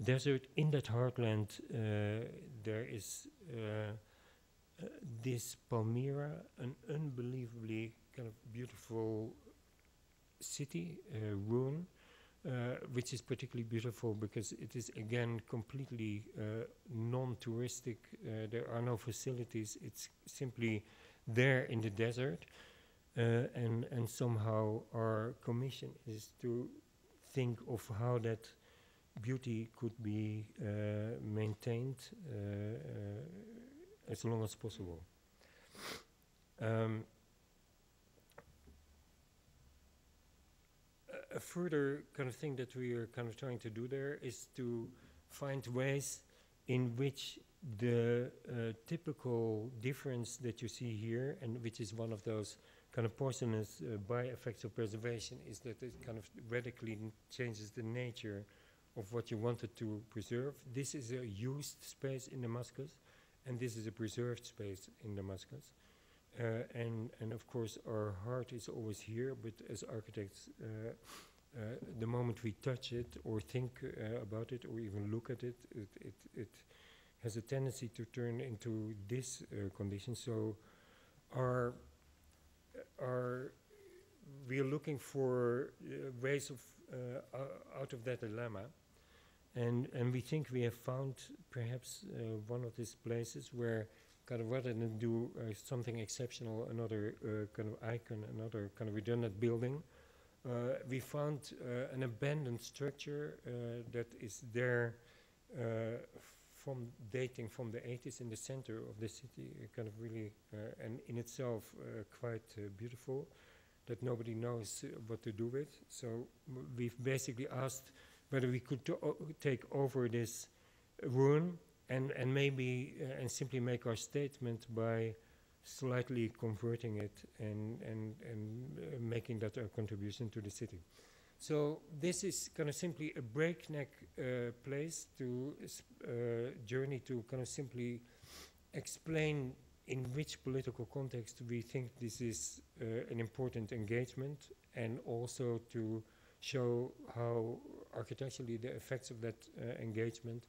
desert. In that heartland, there is this Palmyra, an unbelievably kind of beautiful city, ruin, which is particularly beautiful because it is again completely non-touristic. There are no facilities. It's simply there in the desert, and somehow our commission is to think of how that beauty could be maintained as long as possible. A further kind of thing that we are kind of trying to do there is to find ways in which the typical difference that you see here, and which is one of those kind of poisonous by-effects of preservation, is that it kind of radically changes the nature of what you wanted to preserve. This is a used space in Damascus, and this is a preserved space in Damascus. And of course our heart is always here, but as architects the moment we touch it or think about it or even look at it, it has a tendency to turn into this condition. So we are looking for ways of out of that dilemma, and we think we have found perhaps one of these places where kind of rather than do something exceptional, another kind of icon, another kind of redundant building, we found an abandoned structure that is there from dating from the 80s in the center of the city, kind of really, and in itself quite beautiful, that nobody knows what to do with. So we've basically asked whether we could take over this ruin and maybe and simply make our statement by slightly converting it and making that a contribution to the city. So this is kind of simply a breakneck place to journey to kind of simply explain in which political context we think this is an important engagement, and also to show how architecturally the effects of that engagement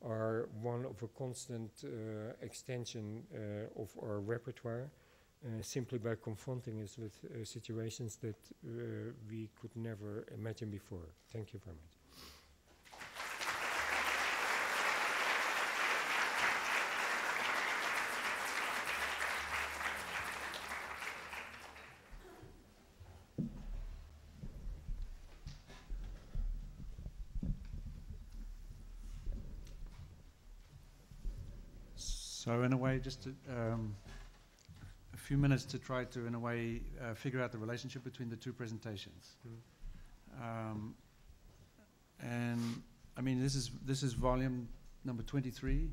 are one of a constant extension of our repertoire, simply by confronting us with situations that we could never imagine before. Thank you very much. So in a way, just to, a few minutes to try to, in a way, figure out the relationship between the two presentations. And I mean, this is volume number 23,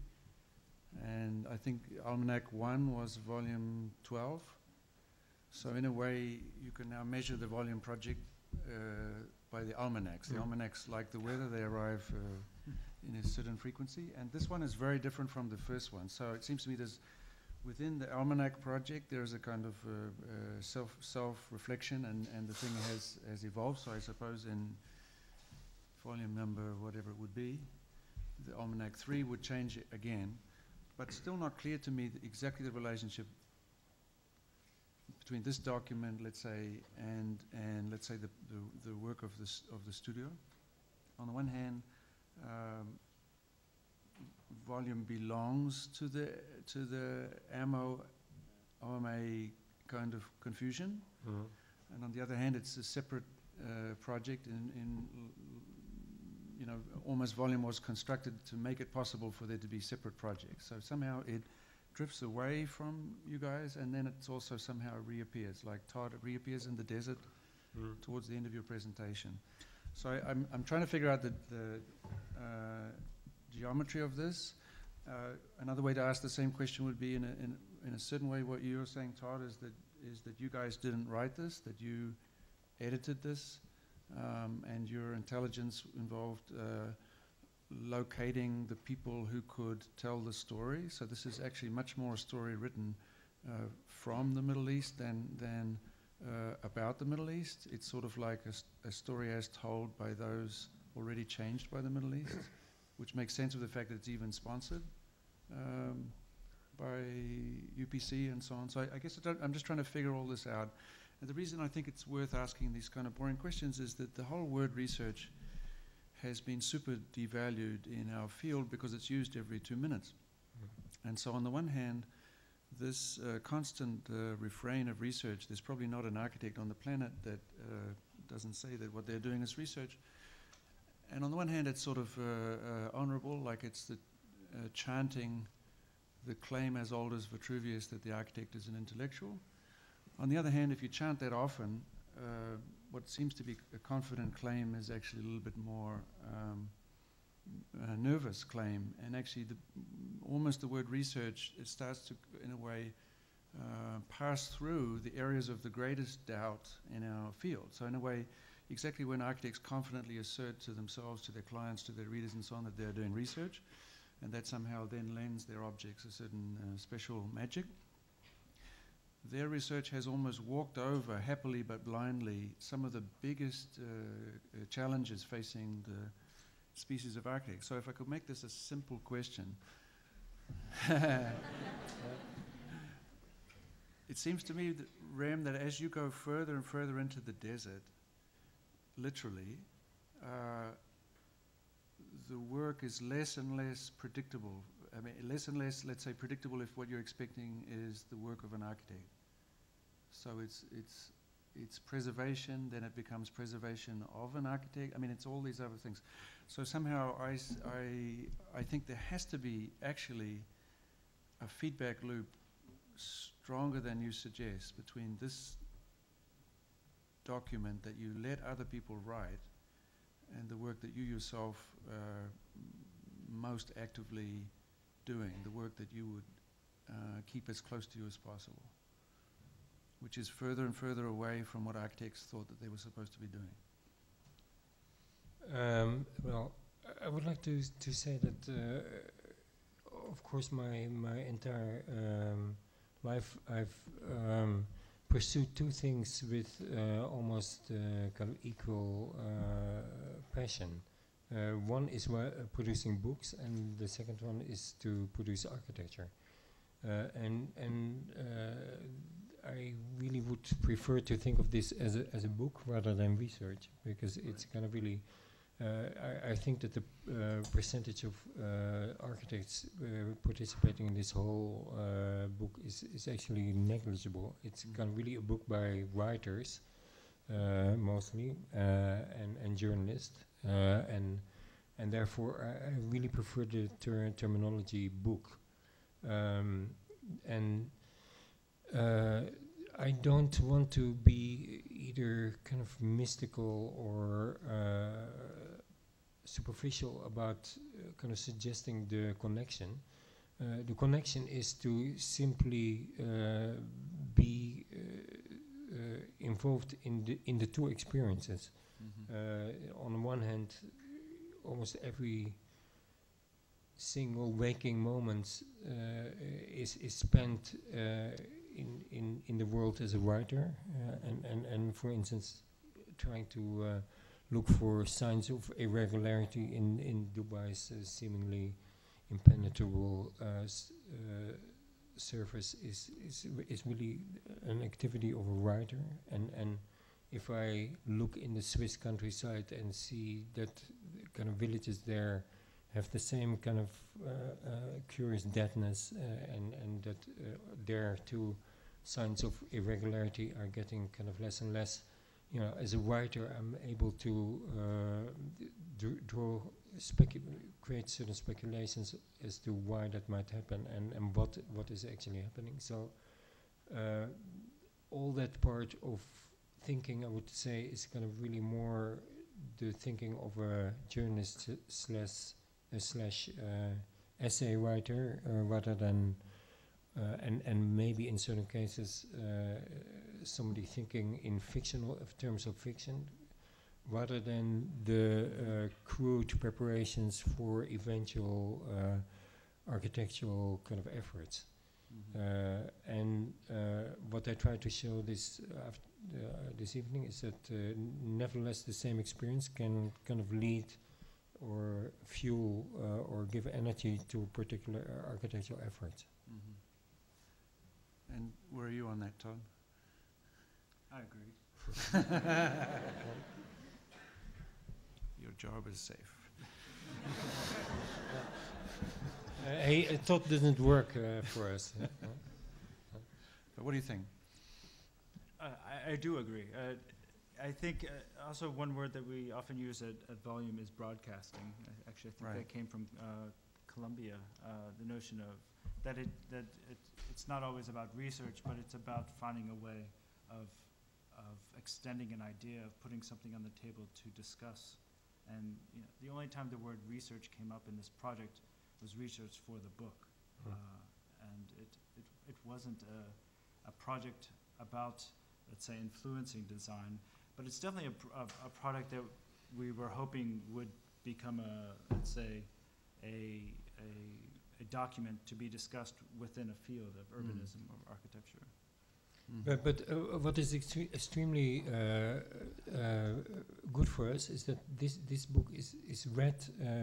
and I think Almanac 1 was volume 12. So in a way, you can now measure the volume project by the almanacs. The almanacs, like the weather, they arrive in a certain frequency, and this one is very different from the first one. So it seems to me there's, within the almanac project, there's a kind of self-reflection, and the thing has evolved. So I suppose in volume number whatever it would be, the almanac 3 would change it again, but still not clear to me exactly the relationship between this document, let's say, and let's say the work of the studio. On the one hand, volume belongs to the OMA kind of confusion, and on the other hand, it's a separate project. In you know, almost volume was constructed to make it possible for there to be separate projects. So somehow it drifts away from you guys, and then it's also somehow reappears, like Todd reappears in the desert towards the end of your presentation. So I'm trying to figure out the geometry of this. Another way to ask the same question would be, in a certain way, what you're saying, Todd, is that you guys didn't write this, that you edited this, and your intelligence involved locating the people who could tell the story. So this is actually much more a story written from the Middle East than about the Middle East. It's sort of like a story as told by those already changed by the Middle East, which makes sense of the fact that it's even sponsored by UPC and so on. So I guess I'm just trying to figure all this out. And the reason I think it's worth asking these kind of boring questions is that the whole word research has been super devalued in our field because it's used every 2 minutes. And so on the one hand, this constant refrain of research, there's probably not an architect on the planet that doesn't say that what they're doing is research. And on the one hand, it's sort of honorable, like it's the chanting the claim as old as Vitruvius that the architect is an intellectual. On the other hand, if you chant that often, what seems to be a confident claim is actually a little bit more a nervous claim. And actually, almost the word research, it starts to, in a way, pass through the areas of the greatest doubt in our field. So in a way, exactly when architects confidently assert to themselves, to their clients, to their readers and so on, that they're doing research, and that somehow then lends their objects a certain special magic. their research has almost walked over, happily but blindly, some of the biggest challenges facing the species of architects. So if I could make this a simple question. It seems to me, that, Rem, that as you go further and further into the desert, literally, the work is less and less predictable. I mean, less and less, let's say, predictable if what you're expecting is the work of an architect. So it's preservation, then it becomes preservation of an architect. I mean, it's all these other things. So somehow I think there has to be actually a feedback loop stronger than you suggest between this document that you let other people write and the work that you yourself most actively doing, the work that you would keep as close to you as possible, which is further and further away from what architects thought that they were supposed to be doing. Well, I would like to say that, of course, my entire life I've pursued two things with almost kind of equal passion. One is producing books, and the second one is to produce architecture. I really would prefer to think of this as a book rather than research, because it's kind of really. I think that the percentage of architects participating in this whole book is actually negligible. It's kind of really a book by writers, mostly, and journalists, and therefore I really prefer the terminology book. I don't want to be either kind of mystical or superficial about kind of suggesting the connection. The connection is to simply be involved in the two experiences. On the one hand, almost every single waking moment is spent in the world as a writer, and for instance, trying to look for signs of irregularity in Dubai's seemingly impenetrable surface is really an activity of a writer. And if I look in the Swiss countryside and see that kind of villages there have the same kind of curious deadness, and that there too signs of irregularity are getting kind of less and less. You know, as a writer, I'm able to create certain speculations as to why that might happen and what is actually happening. So all that part of thinking, I would say, is kind of really more the thinking of a journalist slash essay writer, rather than and maybe in certain cases somebody thinking in fictional terms of fiction, rather than the crude preparations for eventual architectural kind of efforts. What I try to show this evening is that nevertheless the same experience can kind of lead or fuel or give energy to particular architectural efforts. And where are you on that, Todd? I agree. Your job is safe. Todd doesn't work for us. But what do you think? I do agree. I think also one word that we often use at Volume is broadcasting. I think that came from Columbia. The notion of that it's not always about research, but it's about finding a way of extending an idea, of putting something on the table to discuss. And you know, the only time the word research came up in this project was research for the book, and it wasn't a project about, let's say, influencing design, but it's definitely a product that we were hoping would become let's say, a document to be discussed within a field of urbanism or architecture. But what is extremely good for us is that this book is read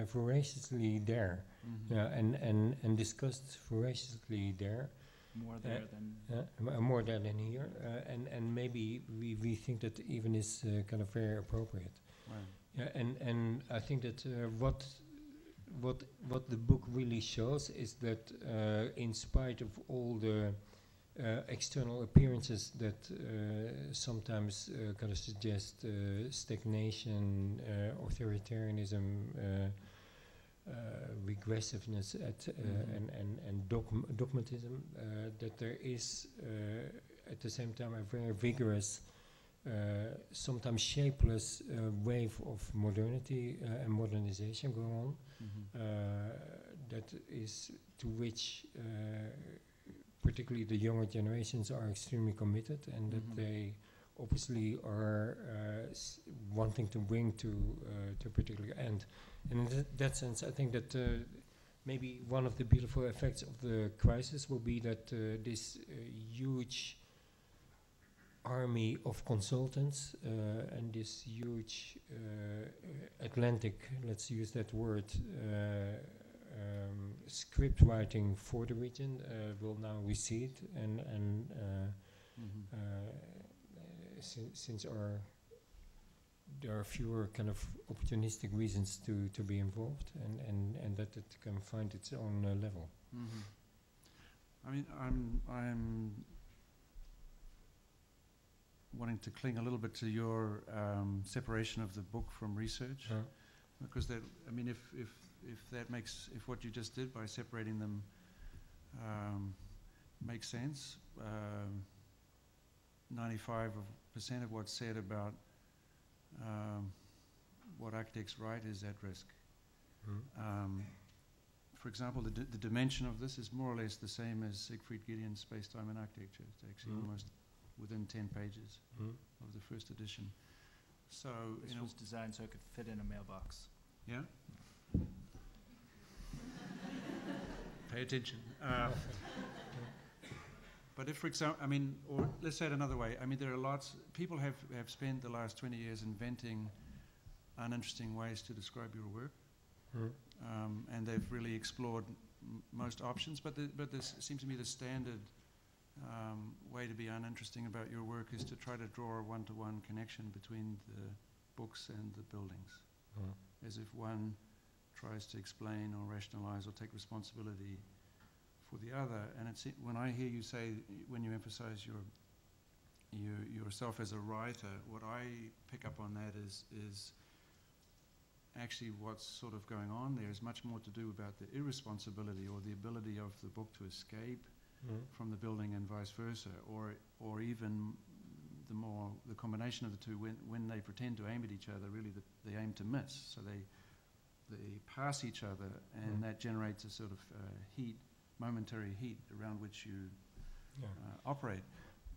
voraciously there, and discussed voraciously there. More there than more there than here, and maybe we think that even is kind of very appropriate. Right. Yeah, and I think that what the book really shows is that in spite of all the external appearances that sometimes kind of suggest stagnation, authoritarianism, regressiveness and dogmatism, that there is at the same time a very vigorous, sometimes shapeless wave of modernity and modernization going on, that is to which particularly the younger generations are extremely committed, and that they obviously are wanting to bring to a particular end. And in that sense, I think that maybe one of the beautiful effects of the crisis will be that this huge army of consultants and this huge Atlantic, let's use that word, script writing for the region will now recede, and since there are fewer kind of opportunistic reasons to be involved, and that it can find its own level. I mean, I'm wanting to cling a little bit to your separation of the book from research, because that, I mean, if what you just did by separating them makes sense, 95% of what's said about what architects write is at risk. For example, the dimension of this is more or less the same as Siegfried Gideon's Space-Time and Architecture. It's actually almost within 10 pages of the first edition. So this was designed so it could fit in a mailbox. Yeah. Pay attention. But if, for example, I mean, or let's say it another way. I mean, there are lots. People have spent the last 20 years inventing uninteresting ways to describe your work, and they've really explored most options. But this seems to me the standard way to be uninteresting about your work is to try to draw a one-to-one connection between the books and the buildings, as if one tries to explain or rationalize or take responsibility for the other. And it's when I hear you say, when you emphasize yourself as a writer, what I pick up on that is actually what's sort of going on there is much more to do about the irresponsibility or the ability of the book to escape from the building and vice versa, or even the combination of the two, when they pretend to aim at each other, really they aim to miss. So they pass each other, and that generates a sort of momentary heat around which you operate.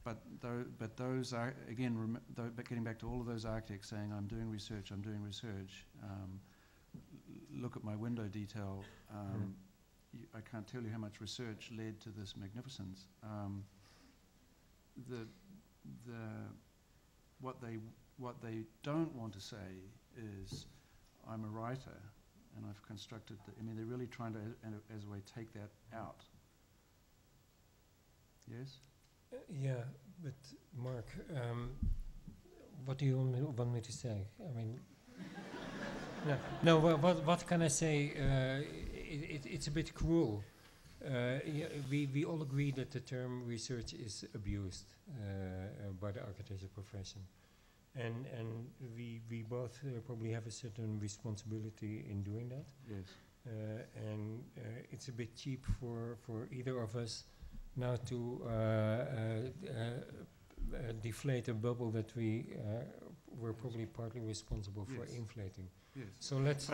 But those are, again, but getting back to all of those architects saying, I'm doing research, look at my window detail, I can't tell you how much research led to this magnificence. What they don't want to say is, I'm a writer, and I've constructed I mean, they're really trying to, as a way, take that out. Yes? Yeah, but Mark, what do you want me to say? I mean, no. What can I say? It's a bit cruel. We all agree that the term research is abused by the architecture profession, and we both probably have a certain responsibility in doing that. Yes. And it's a bit cheap for either of us now to deflate a bubble that we were probably partly responsible for inflating. Yes. So let's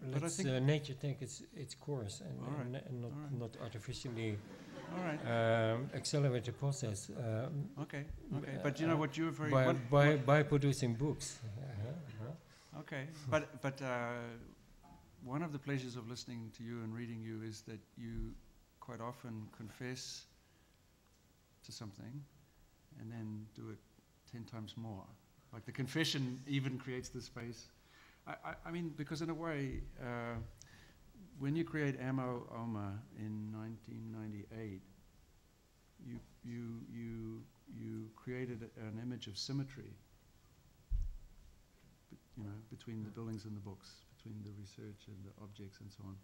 let's nature take its course and not artificially accelerate the process. Okay. But you know what you're very by producing books. Okay, but one of the pleasures of listening to you and reading you is that quite often confess to something and then do it 10 times more. Like the confession even creates the space. I mean, because in a way, when you create Ammo Oma in 1998, you created an image of symmetry, between the buildings and the books, between the research and the objects and so on.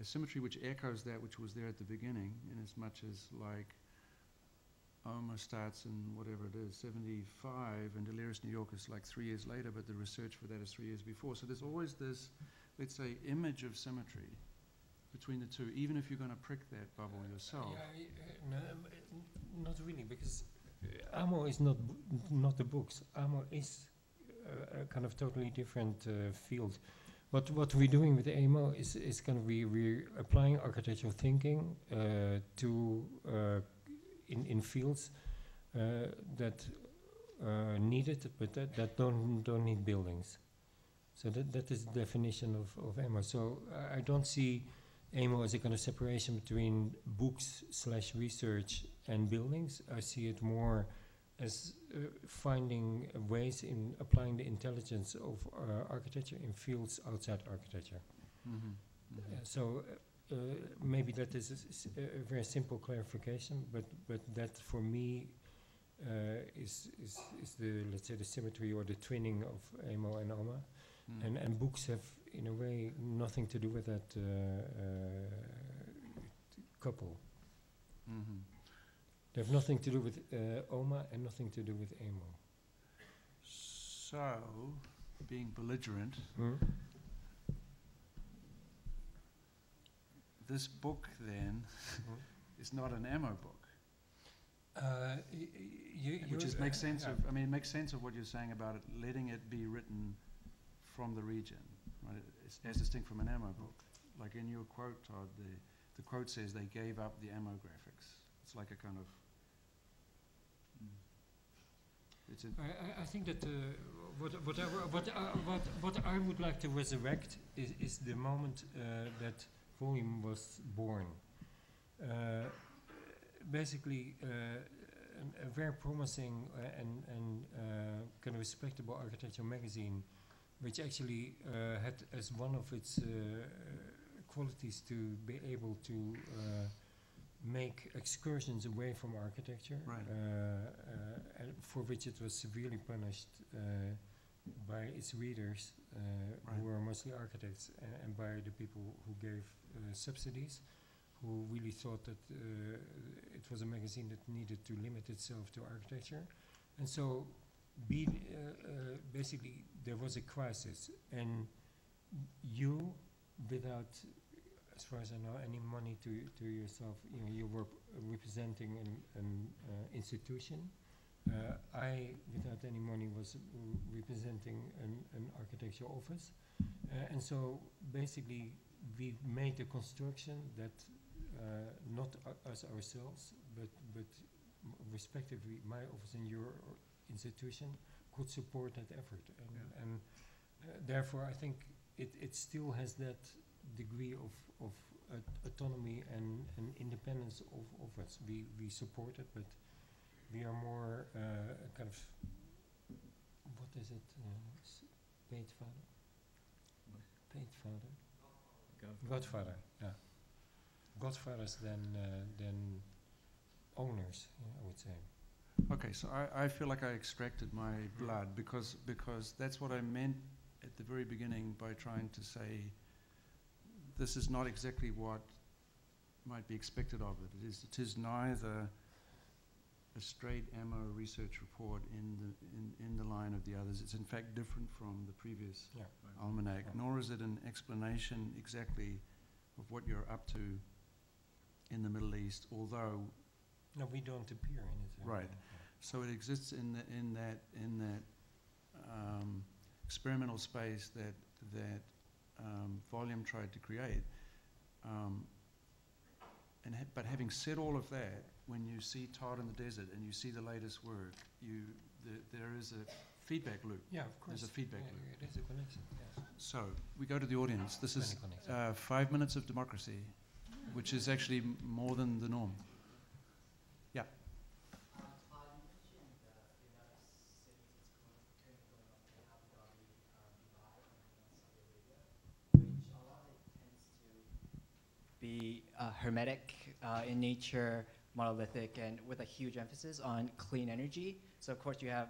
A symmetry which echoes that which was there at the beginning, in as much as like Oma starts in whatever it is, 75, and Delirious New York is like 3 years later, but the research for that is 3 years before. So there's always this, let's say, image of symmetry between the two, even if you're going to prick that bubble yourself. No, not really, because Ammo is not the books. Ammo is a kind of totally different field. What we're doing with Ammo is kind of we're applying architectural thinking to in fields that need it, but that don't need buildings. So that is the definition of Ammo. So I don't see Ammo as a kind of separation between books / research and buildings. I see it more as finding ways in applying the intelligence of architecture in fields outside architecture. Mm-hmm. So maybe that is a very simple clarification, but that for me is the, let's say, the symmetry or the twinning of Ammo and Oma. And books have, in a way, nothing to do with that couple. Mm-hmm. They have nothing to do with Oma and nothing to do with Ammo. So, being belligerent, this book then is not an Ammo book. Which is makes sense of. I mean, it makes sense of what you're saying about it, letting it be written from the region, right? It's as distinct from an Ammo book. Like in your quote, Todd, the quote says they gave up the Ammo graphics. It's like a kind of. It's I think that what I would like to resurrect is the moment that volume was born. Basically, a very promising and kind of respectable architectural magazine, which actually had as one of its qualities to be able to make excursions away from architecture, right. And for which it was severely punished by its readers, right. who were mostly architects, and by the people who gave subsidies, who really thought that it was a magazine that needed to limit itself to architecture. And so basically there was a crisis, and you, without, as far as I know, any money to yourself, you were representing an institution. I, without any money, was representing an architectural office. And so basically we made a construction that not us ourselves, but respectively my office and your institution could support that effort. And therefore I think it still has that degree of autonomy and independence of us. We support it, but we are more kind of, what is it, paid father? Paid father? Godfather, yeah. Godfathers than owners, I would say. Okay, so I feel like I extracted my blood because that's what I meant at the very beginning by trying to say this is not exactly what might be expected of it. It is neither a straight Ammo research report in the line of the others. It's in fact different from the previous almanac, nor is it an explanation exactly of what you're up to in the Middle East, although no, we don't appear in it. Right. So it exists in that experimental space that Volume tried to create. But having said all of that, when you see Todd in the Desert and you see the latest work, there is a feedback loop. Yeah, of course. There's a feedback loop. It is a connection. Yes. So we go to the audience. This is 5 minutes of democracy. which is actually more than the norm. Yeah. Todd, you mentioned the United States is currently going up in Abu Dhabi, Dubai, and Saudi Arabia, which a lot of it tends to be hermetic in nature, monolithic, and with a huge emphasis on clean energy. So of course you have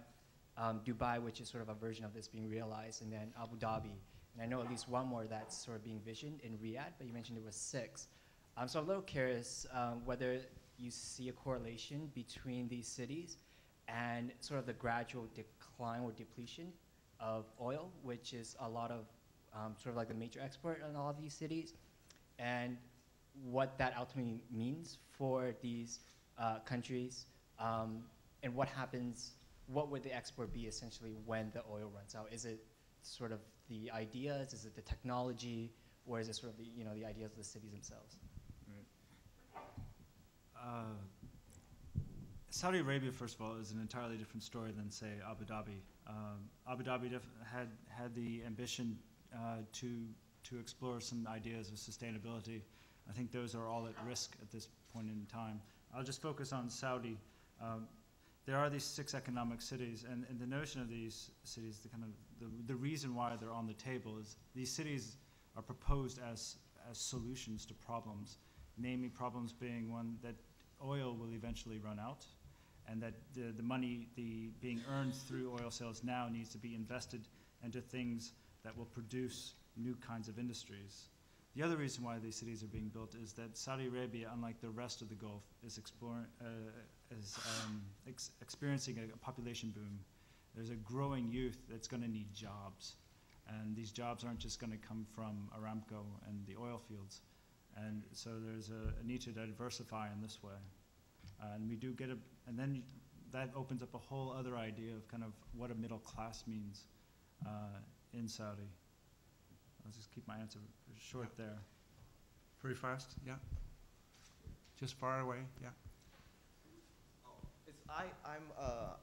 Dubai, which is sort of a version of this being realized, and then Abu Dhabi. And I know at least one more that's sort of being visioned in Riyadh, but you mentioned there was 6. So I'm a little curious whether you see a correlation between these cities and sort of the gradual decline or depletion of oil, which is a lot of sort of like the major export in all of these cities, and what that ultimately means for these countries, and what happens, what would the export be essentially when the oil runs out? Is it sort of the ideas, is it the technology, or is it sort of the, you know, the ideas of the cities themselves? Saudi Arabia, first of all, is an entirely different story than, say, Abu Dhabi. Abu Dhabi had the ambition to explore some ideas of sustainability. I think those are all at risk at this point in time. I'll just focus on Saudi. There are these 6 economic cities, and the notion of these cities, the reason why they're on the table is these cities are proposed as solutions to problems, namely problems being one that oil will eventually run out, and that the money being earned through oil sales now needs to be invested into things that will produce new kinds of industries. The other reason why these cities are being built is that Saudi Arabia, unlike the rest of the Gulf, is experiencing a population boom. There's a growing youth that's going to need jobs, and these jobs aren't just going to come from Aramco and the oil fields. And so there's a need to diversify in this way. And we do get and then that opens up a whole other idea of kind of what a middle class means in Saudi. I'll just keep my answer short there. Very fast, yeah. Just far away, yeah.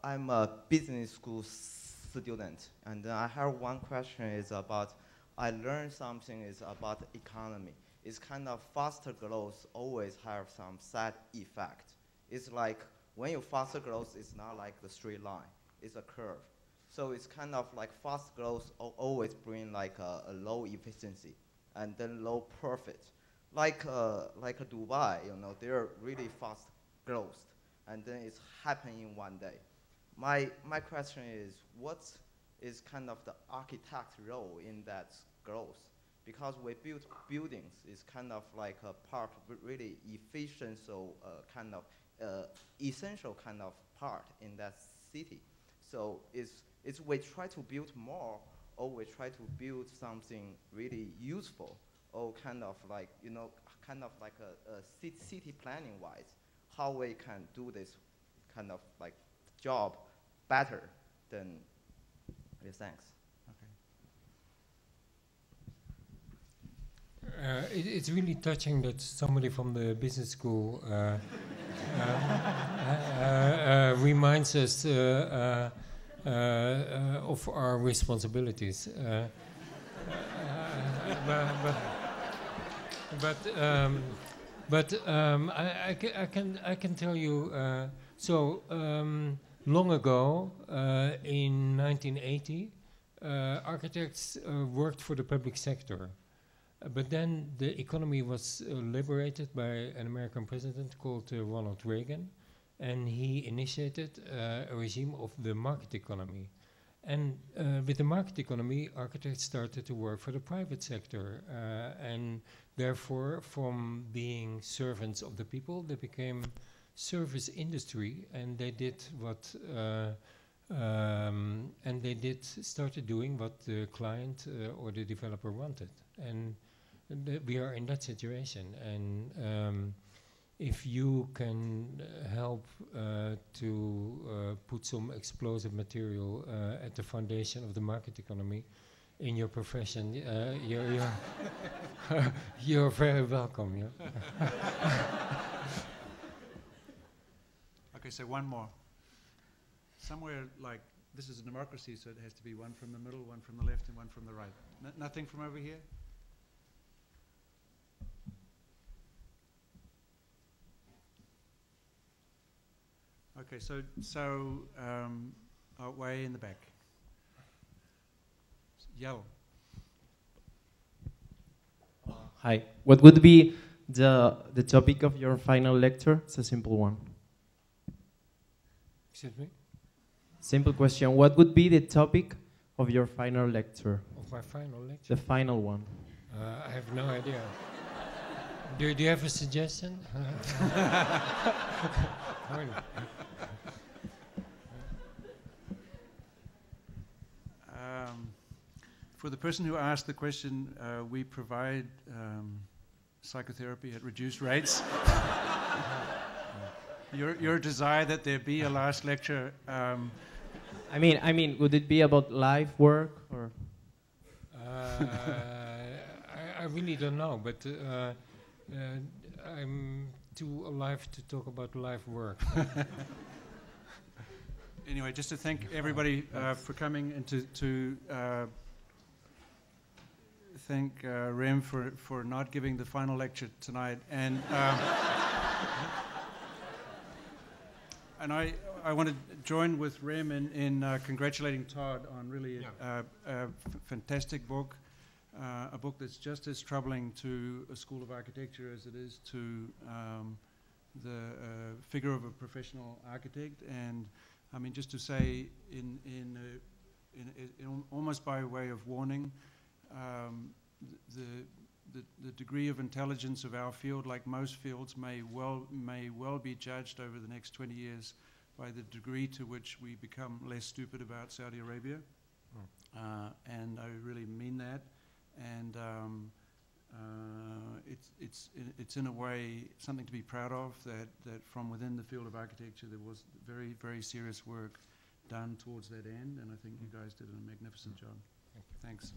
I'm a business school student, and I have one question is about, I learned something is about economy. It's kind of faster growth always have some side effect. It's like when you faster growth, it's not like the straight line, it's a curve. So it's kind of like fast growth always bring like a low efficiency and then low profit. Like Dubai, you know, they're really fast growth, and then it's happening in one day. My question is, what is kind of the architect role in that growth? Because we build buildings is kind of like a part, really efficient, so kind of essential kind of part in that city. So it's we try to build more, or we try to build something really useful, or kind of like, you know, kind of like a city planning wise, how we can do this kind of like job better than, yeah, thanks. It's really touching that somebody from the business school reminds us of our responsibilities. But I can tell you. So long ago, in 1980, architects worked for the public sector. But then the economy was liberated by an American president called Ronald Reagan, and he initiated a regime of the market economy. And with the market economy, architects started to work for the private sector, and therefore, from being servants of the people, they became service industry, and they did what started doing what the client or the developer wanted. And we are in that situation, and if you can help to put some explosive material at the foundation of the market economy in your profession, you're very welcome. Yeah? Okay, so one more. Somewhere like, this is a democracy, so it has to be one from the middle, one from the left, and one from the right. Nothing from over here? Okay, way in the back. Yell. Hi. What would be the topic of your final lecture? It's a simple one. Excuse me? Simple question. What would be the topic of your final lecture? Of my final lecture? The final one. I have no idea. Do you have a suggestion? For the person who asked the question, we provide psychotherapy at reduced rates. Your desire that there be a last lecture. I mean, would it be about life work or? I really don't know, but I'm too alive to talk about life work. Anyway, just to thank everybody for coming and to thank Rem for not giving the final lecture tonight, and and I want to join with Rem in congratulating Todd on really a fantastic book, a book that's just as troubling to a school of architecture as it is to the figure of a professional architect. And I mean, just to say, in almost by way of warning, the degree of intelligence of our field, like most fields, may well be judged over the next 20 years by the degree to which we become less stupid about Saudi Arabia. And I really mean that. And it's in a way something to be proud of, that from within the field of architecture there was very, very serious work done towards that end, and I think you guys did a magnificent job. Thanks.